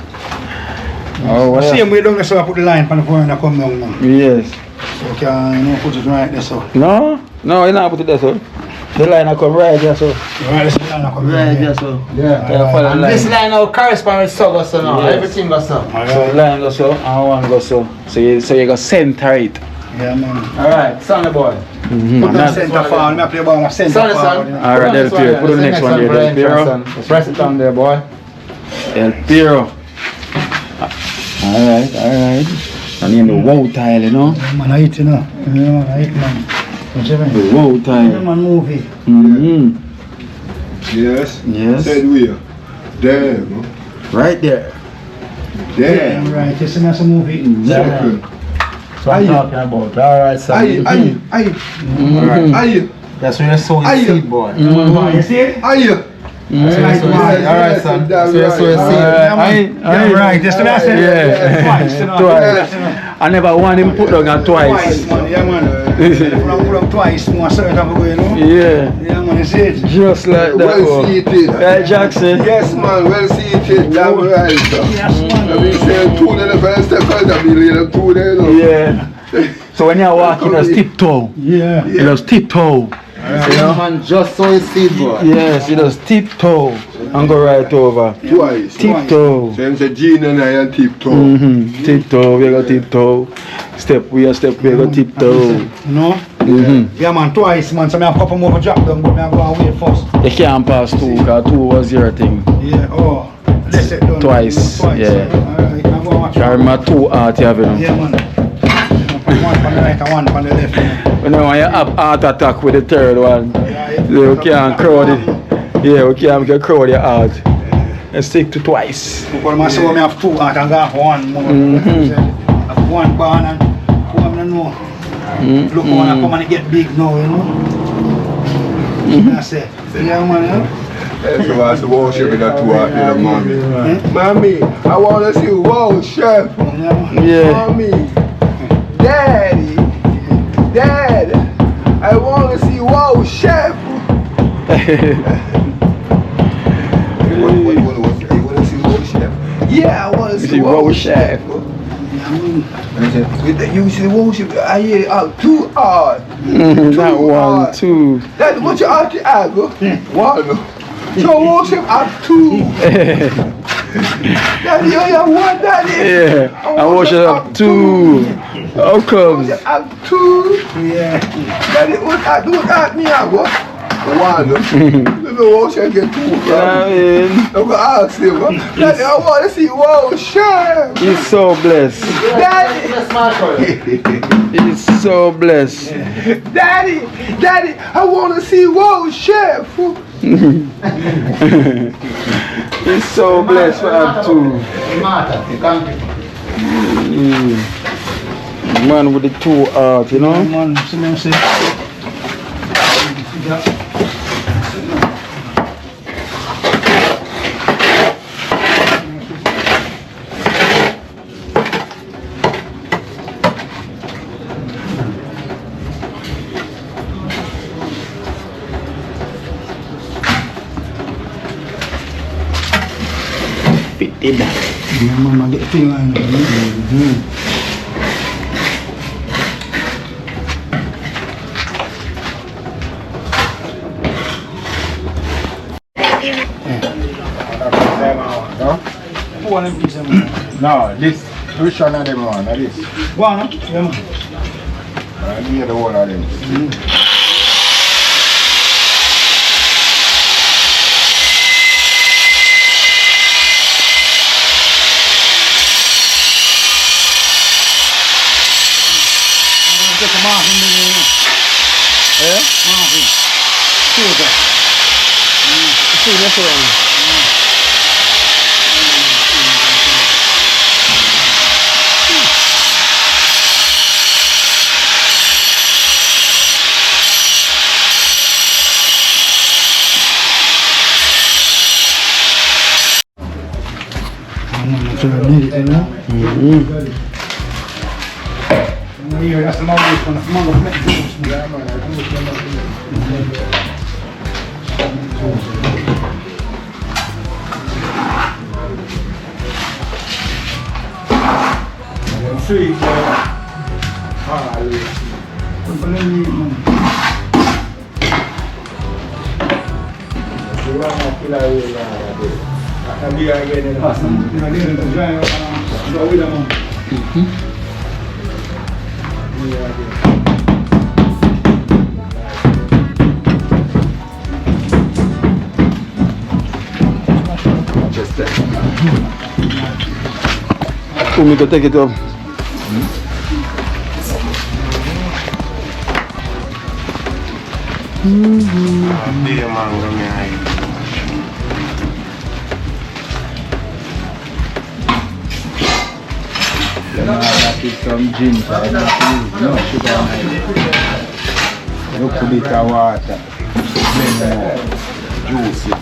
Speaker 2: Oh, well.
Speaker 5: Same way down there, so I put the line on the floor and I come down now.
Speaker 2: Yes.
Speaker 5: So you can, you know, put it right there, so.
Speaker 2: No, you not put it there, so. The line will come right there, so.
Speaker 5: Right, this line come
Speaker 2: Right there, so.
Speaker 3: Yeah.
Speaker 2: Yeah, follow the
Speaker 3: And
Speaker 2: line.
Speaker 3: this line now corresponds with so, so now.
Speaker 2: Yes.
Speaker 3: Everything goes so.
Speaker 2: So the line goes so, and one goes so. So you go center it.
Speaker 5: Yeah, man.
Speaker 3: Alright, son boy.
Speaker 5: Put the center forward, I play ball, center
Speaker 3: Son,
Speaker 5: forward. You know.
Speaker 2: Alright, Del Piero. Put the next one there, Del Piero.
Speaker 3: Press it down there, boy.
Speaker 2: Del Piero. Alright. And then the wow tile, you know.
Speaker 5: Yeah, man, I eat, you know. Yeah, man, I eat, man. What you mean?
Speaker 2: The wow
Speaker 5: Yeah,
Speaker 2: tile.
Speaker 5: man, movie.
Speaker 6: Yes.
Speaker 2: Yes.
Speaker 6: Said we. Damn.
Speaker 2: Right there.
Speaker 6: Damn.
Speaker 5: Yeah, right, you see that's a movie.
Speaker 6: Exactly.
Speaker 3: So I'm talking about. Alright, son.
Speaker 6: Aye.
Speaker 3: That's when you sow your
Speaker 6: Aye.
Speaker 3: seed, boy.
Speaker 5: You see it?
Speaker 6: Aye.
Speaker 3: Alright, son. So you sow your seed.
Speaker 5: Yeah, right, just what I said.
Speaker 2: Yeah.
Speaker 5: Twice, you know.
Speaker 2: Twice.
Speaker 5: You know.
Speaker 2: I never want him put down at
Speaker 5: Twice,
Speaker 2: twice.
Speaker 5: man. Yeah, man. Put up twice, more certain time ago, you know.
Speaker 2: Yeah.
Speaker 5: Yeah, man, you see it?
Speaker 2: Just like that.
Speaker 6: Well seated.
Speaker 2: Right, Jackson?
Speaker 6: Yes, man. Well seated. Damn right.
Speaker 5: Yes, man.
Speaker 6: I've been saying two in the first step, I've been leading two there, you know.
Speaker 2: Yeah. So when you're walking, you just tiptoe.
Speaker 5: Yeah.
Speaker 2: You just tiptoe.
Speaker 3: Man, just sow your seed, boy.
Speaker 2: Yes, you just tiptoe and go right over.
Speaker 6: Twice.
Speaker 2: Tiptoe.
Speaker 6: So I'm saying Gene and I and tiptoe.
Speaker 2: Tiptoe, we go tiptoe. Step, we go tiptoe.
Speaker 5: You know? Yeah, man, twice, man. So I have a couple more drop down, but I go and wait first.
Speaker 2: You can't pass two, because two was your thing.
Speaker 5: Yeah, oh. Let's it done.
Speaker 2: Twice, yeah.
Speaker 5: Alright, I'm going to watch.
Speaker 2: I remember two art you have, you know.
Speaker 5: Yeah, man. One on the right and one on the left.
Speaker 2: You know, when you have heart attack with the third one, you can't crowd it. Yeah, we can't make a crowd your heart. And stick to twice.
Speaker 5: Because I saw me have two heart and got one more. I have one barn and one I know. Look when I come and get big now, you know. That's it. Yeah, man, yeah.
Speaker 6: That's why I was worshiping that two out there, mommy. Mommy, I want to see wow, chef.
Speaker 2: Yeah.
Speaker 6: Mommy, Daddy, Dad, I want to see wow, chef. You want to see wow, chef? Yeah, I want to see wow, chef. You see the worship, I hear it out too hard.
Speaker 2: That one, two.
Speaker 6: That's what you ought to add, bro. One. So worship out two. Daddy, you have one, Daddy.
Speaker 2: Yeah, I worship up two. How comes?
Speaker 6: Worship out two.
Speaker 5: Yeah.
Speaker 6: Daddy, what I do that me, bro? One. You know worship get two.
Speaker 2: I mean,
Speaker 6: I'm going to ask him, bro. Daddy, I want to see worship.
Speaker 2: he's so blessed.
Speaker 6: Daddy.
Speaker 2: He's so blessed.
Speaker 6: Daddy, I want to see worship.
Speaker 2: He's so blessed for that too. Man with the two heart, you know?
Speaker 5: Man, see them say.
Speaker 2: Fitted.
Speaker 5: Yeah, mama get thing on. One of these,
Speaker 3: No, this. Which one of them one? This.
Speaker 5: one, yeah, man.
Speaker 3: I need the one of them.
Speaker 5: Take a Marvin,
Speaker 2: Yeah?
Speaker 5: Marvin.
Speaker 2: See, that's one.
Speaker 5: That's the moment when the mother
Speaker 2: Who me go take it up?
Speaker 3: Some ginger, no sugar, no bit of water, juicy.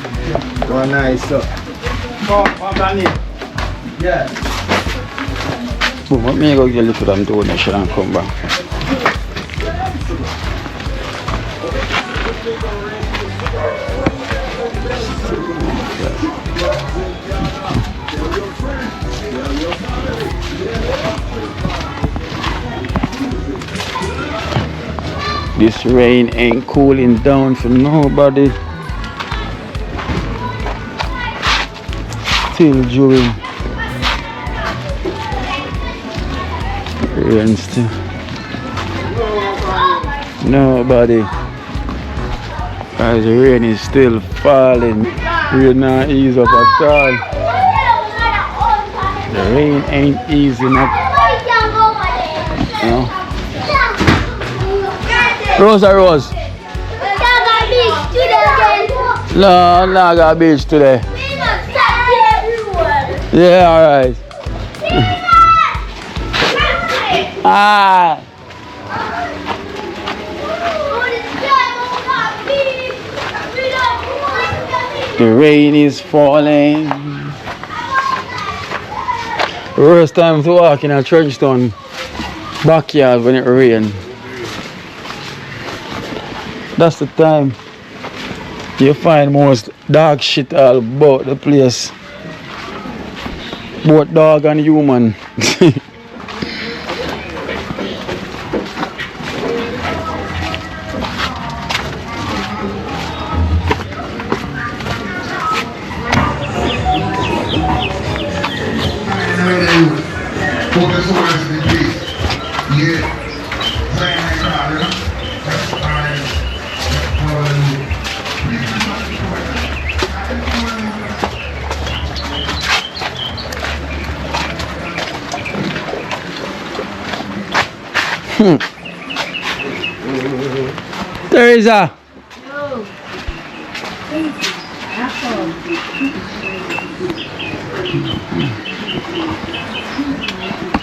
Speaker 3: Go nice up.
Speaker 2: Let me go get a little of them donation and come back. This rain ain't cooling down for nobody. Still during rain still. Nobody. As the rain is still falling. Rain not ease up at all. The rain ain't easing up. No. Rose. No, not got beach today. Yeah, alright. Ah. The rain is falling. Worst time to walk in a Trenchtown backyard when it rains. That's the time you find most dog shit all about the place. Both dog and human. Teresa.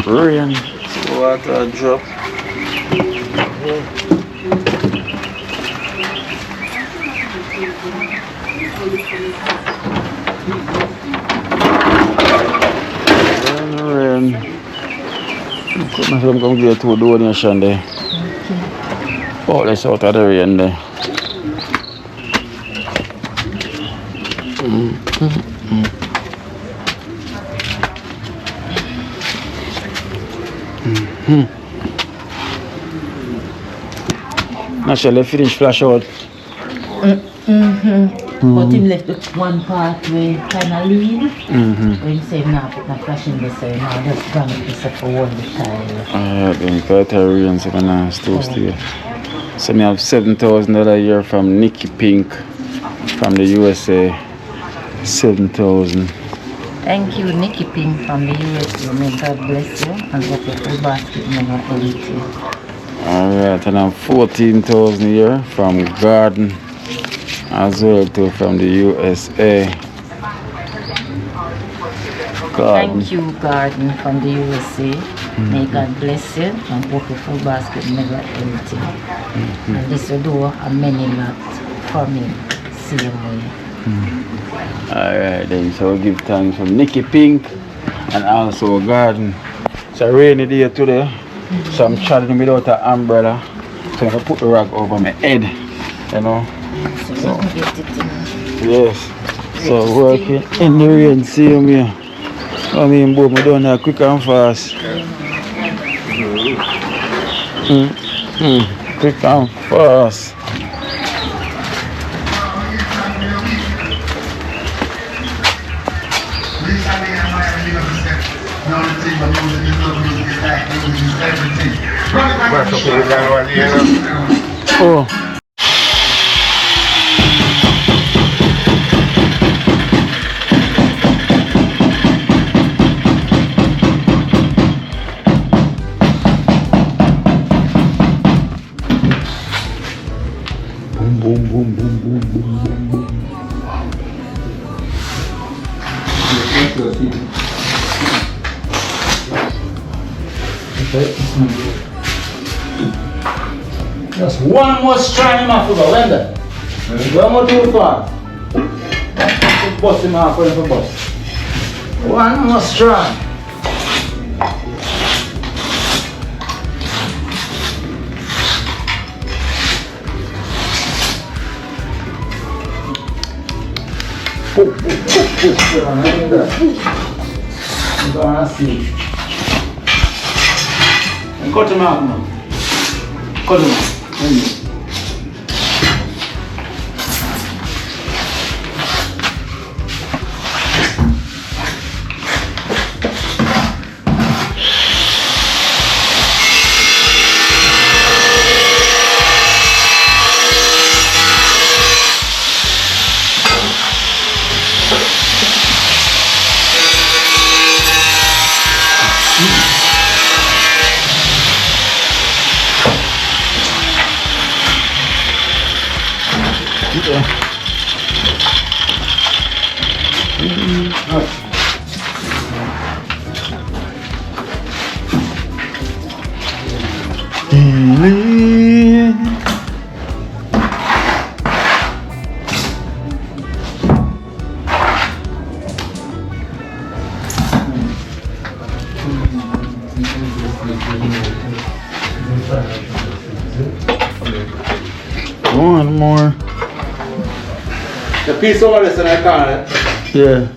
Speaker 2: Rain. Water drop. Rain. I'm going to get to a donation there. Oh, let's out of the rain there. Naturally, finish flash out.
Speaker 7: But him left the one part where kind of lead. When he said, nah, put my flash in the same, nah, just bring it this up for one the child.
Speaker 2: Then quite a rain, so I'm going to stay. So I have $7,000 a year from Nikki Pink from the USA. 7,000.
Speaker 7: Thank you, Nikki Pink from the USA. May God bless you and hope your full basket never empty.
Speaker 2: Alright, and I'm 14,000 a year from Garden as well too from the USA. Garden.
Speaker 7: Thank you, Garden from the USA. May God bless you and hope your full basket never empty. And this will do a many lot for me. Same way.
Speaker 2: Alright then, so we'll give thanks from Nikki Pink and also Garden. It's a rainy day today, so I'm traveling without an umbrella. So I'm going to put the rag over my head, you know.
Speaker 7: So you can get it in.
Speaker 2: Yes, so working in the rain, see me. I mean, both me down there quick and fast. Quick and fast. Oh. Boom, boom, boom, boom, boom, boom, boom, boom. Just one more strand in Africa, when then? Don't go too far. Bust him off for the bus. One more strand. I'm gonna see. Cut him out now. Cut him out. One more.
Speaker 3: The piece over there, I can't.
Speaker 2: Yeah.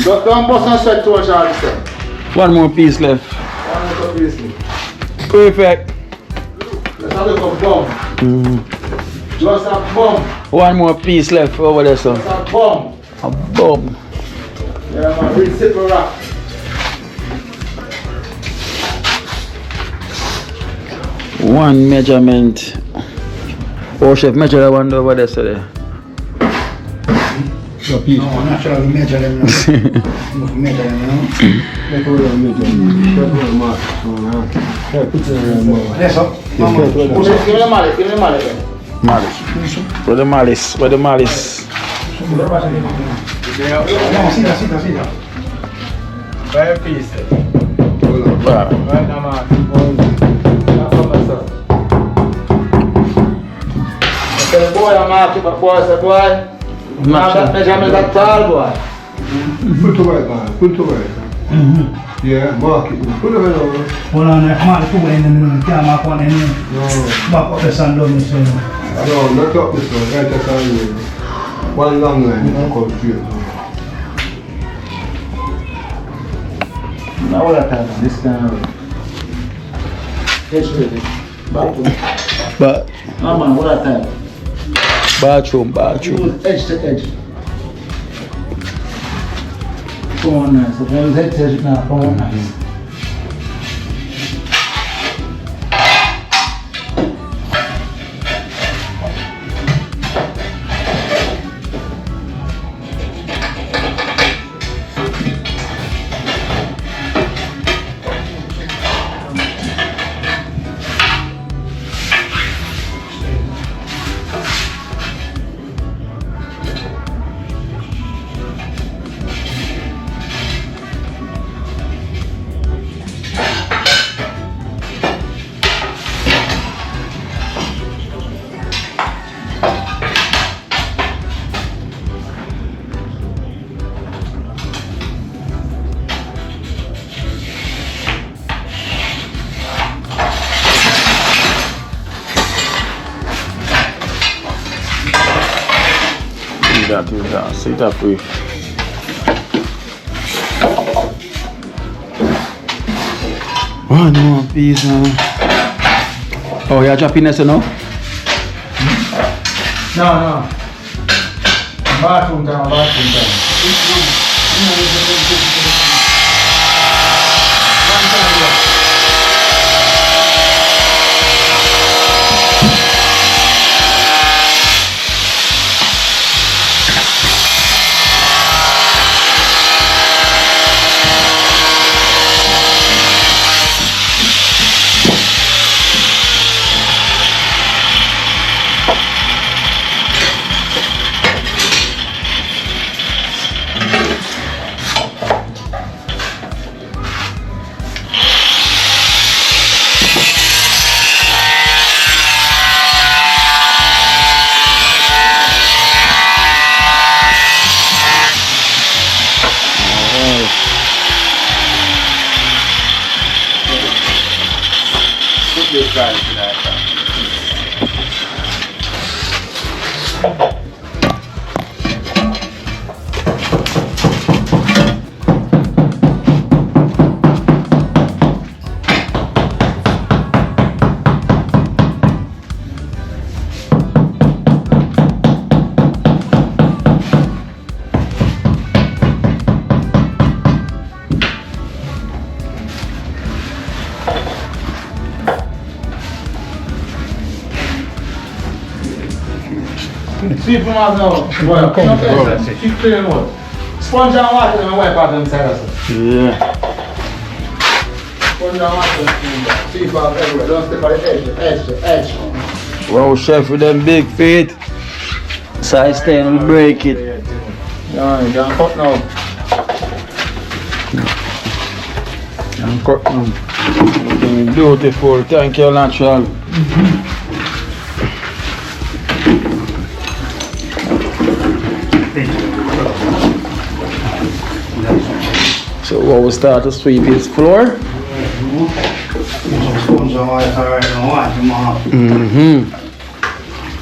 Speaker 3: Don't bust and sweat too much out of this.
Speaker 2: One more piece left.
Speaker 3: One more piece.
Speaker 2: Perfect.
Speaker 3: Let's have a bomb. Just a bomb.
Speaker 2: One more piece left over there, son.
Speaker 3: Just a bomb.
Speaker 2: A bomb.
Speaker 3: Yeah, man. Real simple rock.
Speaker 2: One measurement. Oh, chef, measure that one over there, so there.
Speaker 5: No, naturally measure them now. Measure them now.
Speaker 6: Yeah, put it in more.
Speaker 5: Yes, sir.
Speaker 3: Give me the mallet.
Speaker 2: Malice. Where the malice? Where the malice?
Speaker 5: No, sit.
Speaker 6: 5 pieces.
Speaker 2: Right.
Speaker 6: Right now, man.
Speaker 3: The boy, I'm happy, but boy, the boy.
Speaker 2: Match.
Speaker 3: Measurement that tall, boy.
Speaker 6: Put to work, man. Put to work. Yeah, mark it. Put it over.
Speaker 5: Hold on, mark 2 in the can't mark 1 in the
Speaker 6: No.
Speaker 5: back up the sun down this way.
Speaker 6: No, not up this one. Right at the one long line. You can come straight.
Speaker 3: Now what I tell you, this kind of. It's ready. Bathroom.
Speaker 2: But
Speaker 3: No man, what I tell you.
Speaker 2: bathroom.
Speaker 3: Use edge to edge. Come on nice. If I use edge to edge now, come on nice.
Speaker 2: that. See that brief. One more piece now. Oh, you're dropping this now?
Speaker 3: No. Bathroom time. See from us now. Well, keep clearing what? Sponge and water and wipe out inside us.
Speaker 2: Yeah.
Speaker 3: Sponge and water. See from everywhere. Don't step on the edge.
Speaker 2: Wow, chef with them big feet. Side stand will break it.
Speaker 3: Yeah, you can cut now.
Speaker 2: And cut them. Looking beautiful. Thank you, natural. So what we start to sweep his floor.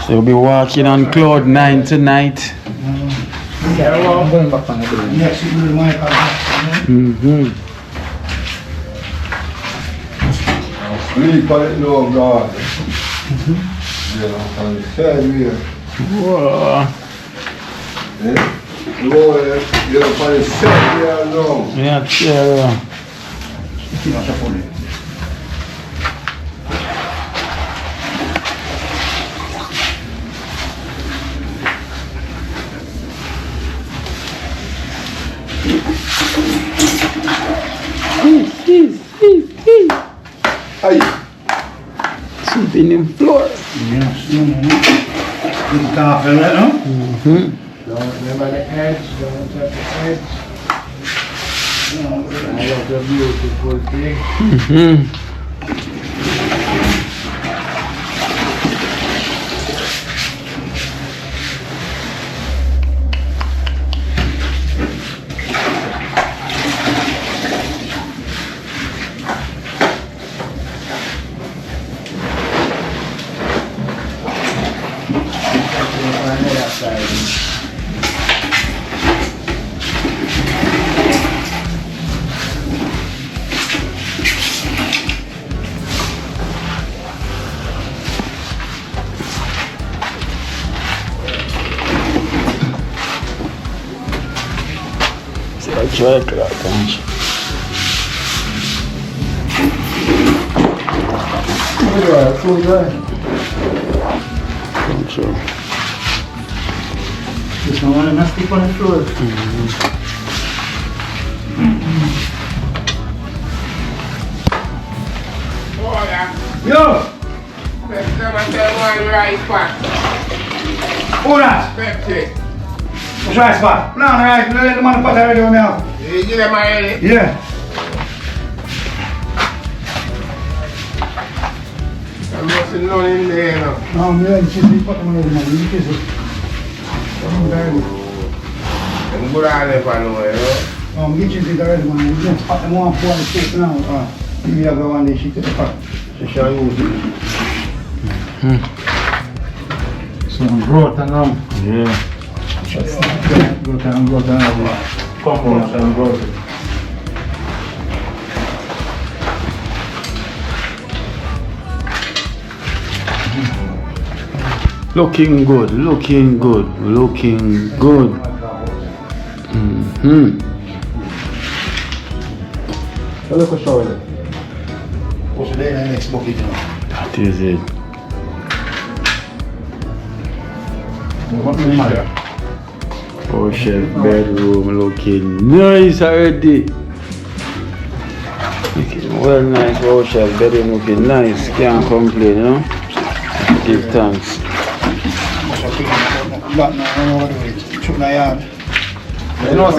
Speaker 2: So we'll be walking on cloud 9 tonight.
Speaker 3: I'm going back on the building.
Speaker 5: Yes, you will wipe out.
Speaker 6: Sleep on it, no God. Yeah, on the side here.
Speaker 2: Whoa.
Speaker 6: Yeah. No, you're on the side here, no.
Speaker 2: Yeah, chair. Something in floor.
Speaker 5: Yes, it's tough, isn't it, no?
Speaker 6: Don't remember the edge, don't touch the edge. I love the beautiful thing.
Speaker 2: Try crack, can't you? Control.
Speaker 5: This one must keep on the floor. Yo! Who that? Which rice pot? No, let the man pot already on now.
Speaker 6: You give them already?
Speaker 5: Yeah.
Speaker 6: I must have known in there now.
Speaker 5: No, yeah, you should be putting them already, man. You kiss it.
Speaker 6: I'm good at it, I know, you know.
Speaker 5: You should be already, man. You just put them on for the soup now. You have the one day she took the pot.
Speaker 6: She shall use it.
Speaker 5: Some growth and
Speaker 2: Yeah.
Speaker 5: growth and compost and growth.
Speaker 2: Looking good, looking good, looking good.
Speaker 6: Look at show it.
Speaker 5: What's the next bucket, you know?
Speaker 2: That is it.
Speaker 5: What do you matter?
Speaker 2: Oh, chef bedroom looking nice already. Looking well nice. Oh, chef bedroom looking nice. Can't complain, you know. Give thanks.
Speaker 3: You know,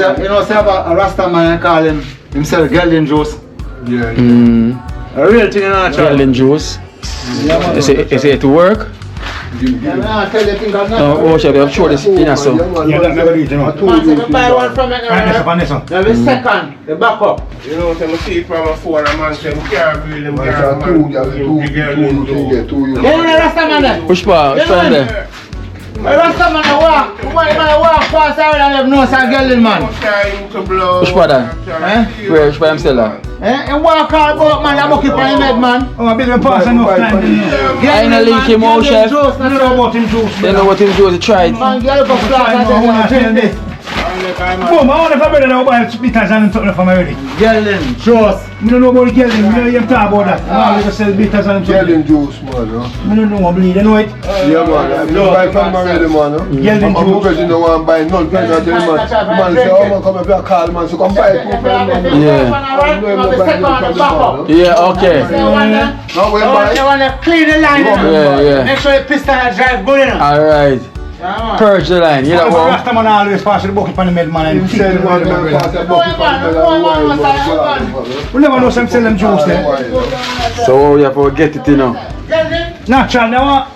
Speaker 3: say about a Rasta man, I call him sell Gelden juice. A real thing, you know,
Speaker 2: Gelden juice. Is it to work? Oh, chef, you have showed this in so.
Speaker 5: Yeah, that's never eaten.
Speaker 3: Man, buy one from it.
Speaker 5: Every
Speaker 3: second, the backup.
Speaker 6: You know, when I see it from a phone, a man say, we can't build them,
Speaker 3: Rasta man there.
Speaker 2: Push pa, which one there?
Speaker 3: Rasta man walk past out and have no say Gelden man.
Speaker 2: Which pa that? Where, which pa him still there?
Speaker 3: And walk out about man, I'm looking for him head man.
Speaker 5: Oh, I bet him pass enough time.
Speaker 2: I ain't link him out, chef.
Speaker 5: You know about him juice.
Speaker 2: They know what him do, they tried.
Speaker 3: Man, get up a class and drink this.
Speaker 5: Boom, I want to better than about bitters and something from already.
Speaker 3: Gelden juice.
Speaker 5: I don't know about the Gelden, I don't even talk about that. I don't sell bitters and something.
Speaker 6: Gelden juice, man.
Speaker 5: I don't know, I believe, you know it?
Speaker 6: Yeah, man. You don't buy from already, man.
Speaker 5: Gelden
Speaker 6: I'm
Speaker 5: juice.
Speaker 6: because you don't want to buy none. Man say, oh, man, come up here, call, man. So come buy it, man.
Speaker 2: Yeah, okay.
Speaker 6: Now we buy.
Speaker 3: You want to clean the line.
Speaker 2: Yeah.
Speaker 3: Make sure the piston drive good enough.
Speaker 2: Alright. Purge the line, you know what?
Speaker 5: Rasta man always pass the bucket on the med man and
Speaker 6: Said one man pass a bucket on
Speaker 5: we never know some sell them juice there.
Speaker 2: So you have to get it, you know.
Speaker 5: Natural, now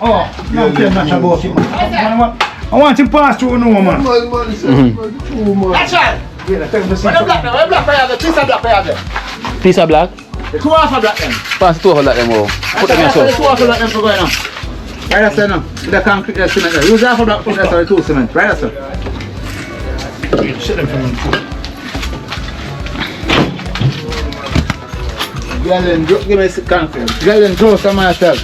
Speaker 5: no natural bucket man. I want him pass through no man.
Speaker 3: Natural.
Speaker 5: Yeah, take the
Speaker 3: Where black now? Where black I have the piece of black I have there?
Speaker 2: Piece of black?
Speaker 3: The 2 half of black them.
Speaker 2: Pass 2 of them over. Put them in
Speaker 3: The 2
Speaker 2: so.
Speaker 3: half of black them for going on. Right there, now. The concrete the cement there. Use half of black put there, 2 cement. Right there,
Speaker 5: sit them from the foot.
Speaker 3: Gelden, give me the concrete. Gelden, draw some myself.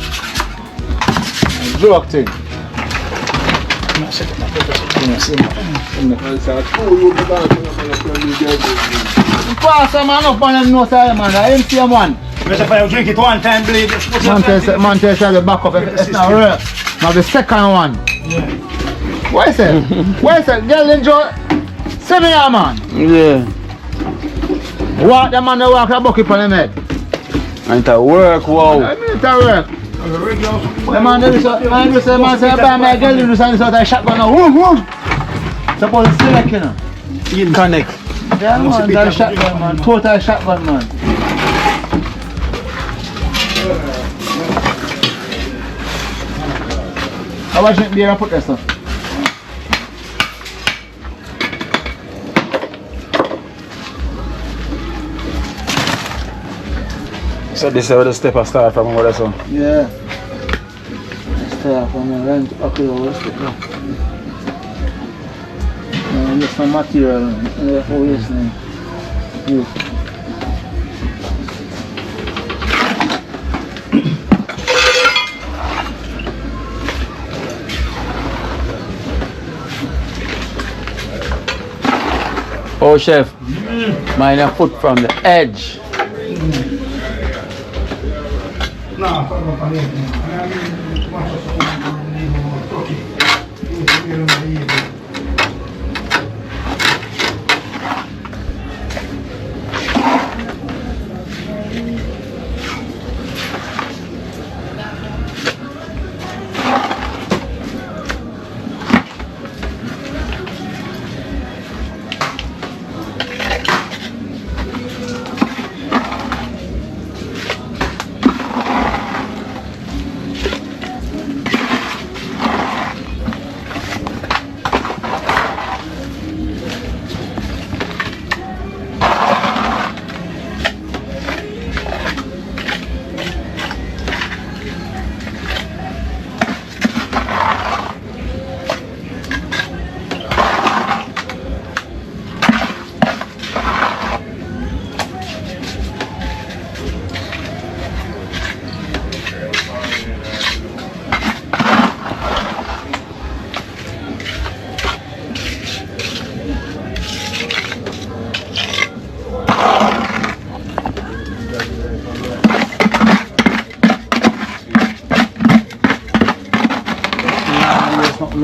Speaker 3: Joke thing. Pass a man up on them no side, man. I empty a man.
Speaker 5: You drink it one time, bleed.
Speaker 3: Man tell the back up if it's not real. Now the second one.
Speaker 5: Yeah.
Speaker 3: What is it? What is it? Gelden Joe. Send me here, man.
Speaker 2: Yeah.
Speaker 3: Walk the man that walk a bucket on him head.
Speaker 2: And it's a work, wow.
Speaker 3: I mean, it's a work. The man do so, man say, buy my girl, you do something so that shotgun now. Whoom, whoom. Suppose it's select, you know.
Speaker 2: In connect.
Speaker 3: Yeah, man, that's shotgun, man. Total shotgun, man. How much drink beer and put that stuff?
Speaker 2: So this is where the step I start from over there, so.
Speaker 3: Yeah. Start from the rent. Okay, what's it now? Get some material. Oh, yes, man. Yeah.
Speaker 2: Oh, chef, mine a foot from the edge.
Speaker 5: No,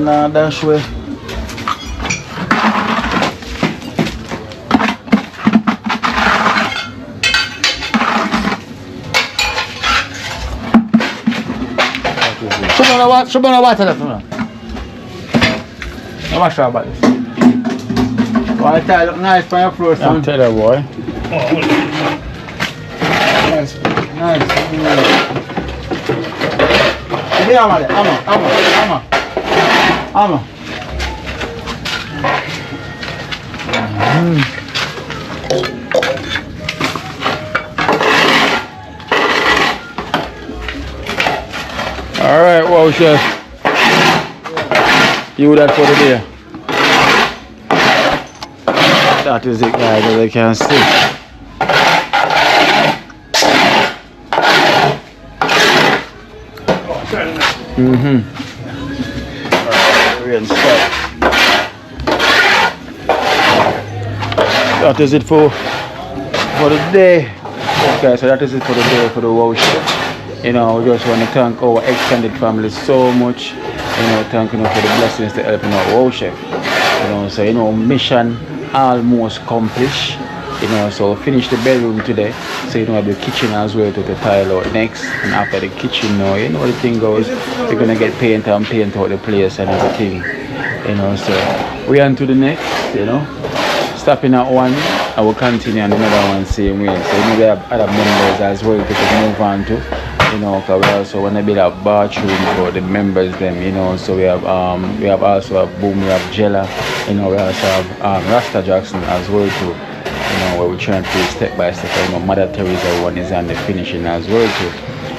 Speaker 3: Nah, that's way. Show me the water left now. How much about this? Why tie look nice for your floor, son?
Speaker 2: I'm telling you, boy.
Speaker 3: Nice. Give me hammer.
Speaker 2: Alright, wow, chef. You that for the day. That is it, guys, as I can see. Alright, that is it for the day. Okay, so that is it for the day for the wow chef. You know, we just want to thank our extended family so much. You know, thank you for the blessings to helping our wow chef. You know, so you know, mission almost accomplished. You know, so finish the bedroom today. So you know, the kitchen as well to tile out next. And after the kitchen, you know the thing goes. We're gonna get paint out the place and everything. You know, so we on to the next. You know, stopping at one, I will continue on another one same way. So you know, we have other members as well to move on to. You know, cause we also want to build a bathroom for the members them, you know, so we have also a Boom, we have Jella, you know, we also have Rasta Jackson as well too, you know, where we're trying to do step by step, you know, Mother Teresa one is on the finishing as well too,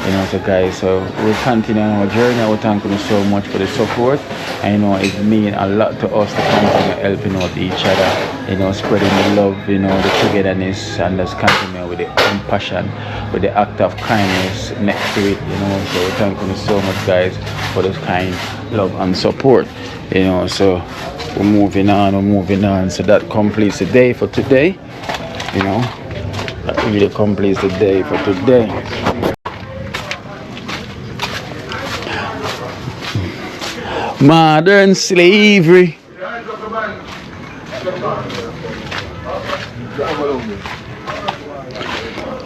Speaker 2: you know, so guys, so we'll continue on our journey. I will thank you so much for the support, and you know, it means a lot to us to continue helping out each other, you know, spreading the love, you know, the togetherness, and just continue with the compassion, with the act of kindness next to it, you know. So we thank you so much, guys, for this kind love and support, you know. So we're moving on. So that completes the day for today, you know. That really completes the day for today. Modern slavery.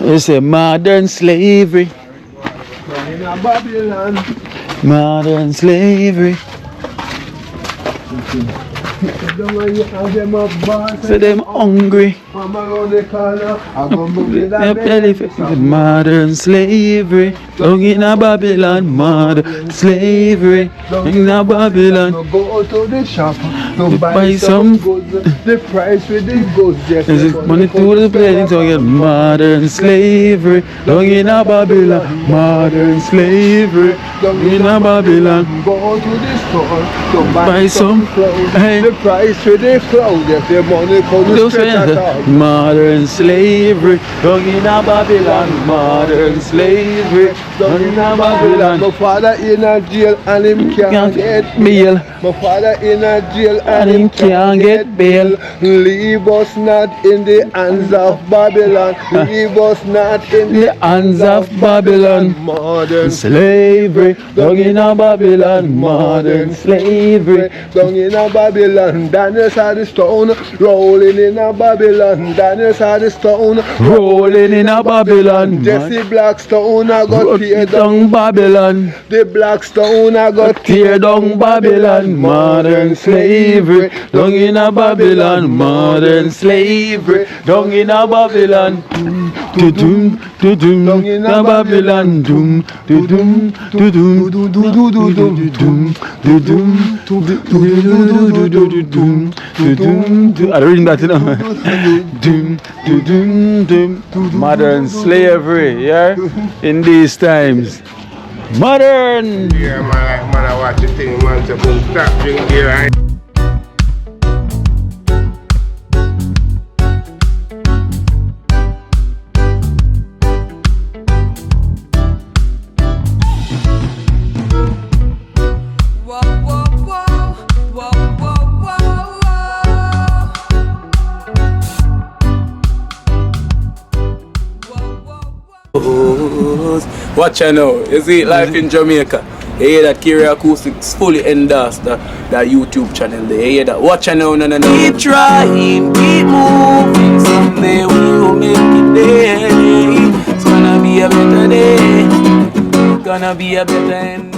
Speaker 2: It's a modern slavery.
Speaker 6: In a Babylon.
Speaker 2: Modern slavery. So them hungry. Modern slavery. Down in a Babylon. Modern slavery. In a Babylon.
Speaker 6: Go to the shop to
Speaker 2: buy some
Speaker 6: goods. The price with the goods. Yes,
Speaker 2: is it money to the place to get modern slavery. Down in a Babylon. Modern slavery. Down in a Babylon.
Speaker 6: Go to the store to
Speaker 2: Buy some
Speaker 6: clothes.
Speaker 2: hey.
Speaker 6: The price with the clothes. If the money comes straight at all.
Speaker 2: Modern slavery, down in a Babylon. Modern slavery, down in a Babylon.
Speaker 6: My father in a jail and him can't get
Speaker 2: bail.
Speaker 6: My father in a jail
Speaker 2: And him can't get bail.
Speaker 6: Leave us not in the hands of Babylon. Leave us not in
Speaker 2: The hands of Babylon.
Speaker 6: modern
Speaker 2: Slavery, down in a Babylon. Modern slavery.
Speaker 6: down in a Babylon. Daniel's at the stone, rolling in a Babylon. Daniel's at the stone,
Speaker 2: Rolling in a Babylon.
Speaker 6: Jesse Blackstone, I got tear down.
Speaker 2: Down Babylon.
Speaker 6: The Blackstone, I got
Speaker 2: Tear down Babylon. Modern slavery, down in a Babylon. Modern slavery, down in a Babylon. Do-dum, do-dum,
Speaker 6: Down in
Speaker 2: a
Speaker 6: a
Speaker 2: Babylon. Dum, do-dum, do-dum, do-dum, do-dum. I don't read that, you know. Dum, do-dum, dum. Modern slavery, yeah, in these times. Modern.
Speaker 6: Yeah, man, I watch the thing, man. So, boom, stop, drink beer, right?
Speaker 2: Watch out now. You see life in Jamaica. You hear that Kiri Acoustics fully endorsed that YouTube channel there. You hear that? Watch out now, no.
Speaker 1: Keep trying, keep moving. Someday we will make it there. It's gonna be a better day. Gonna be a better end.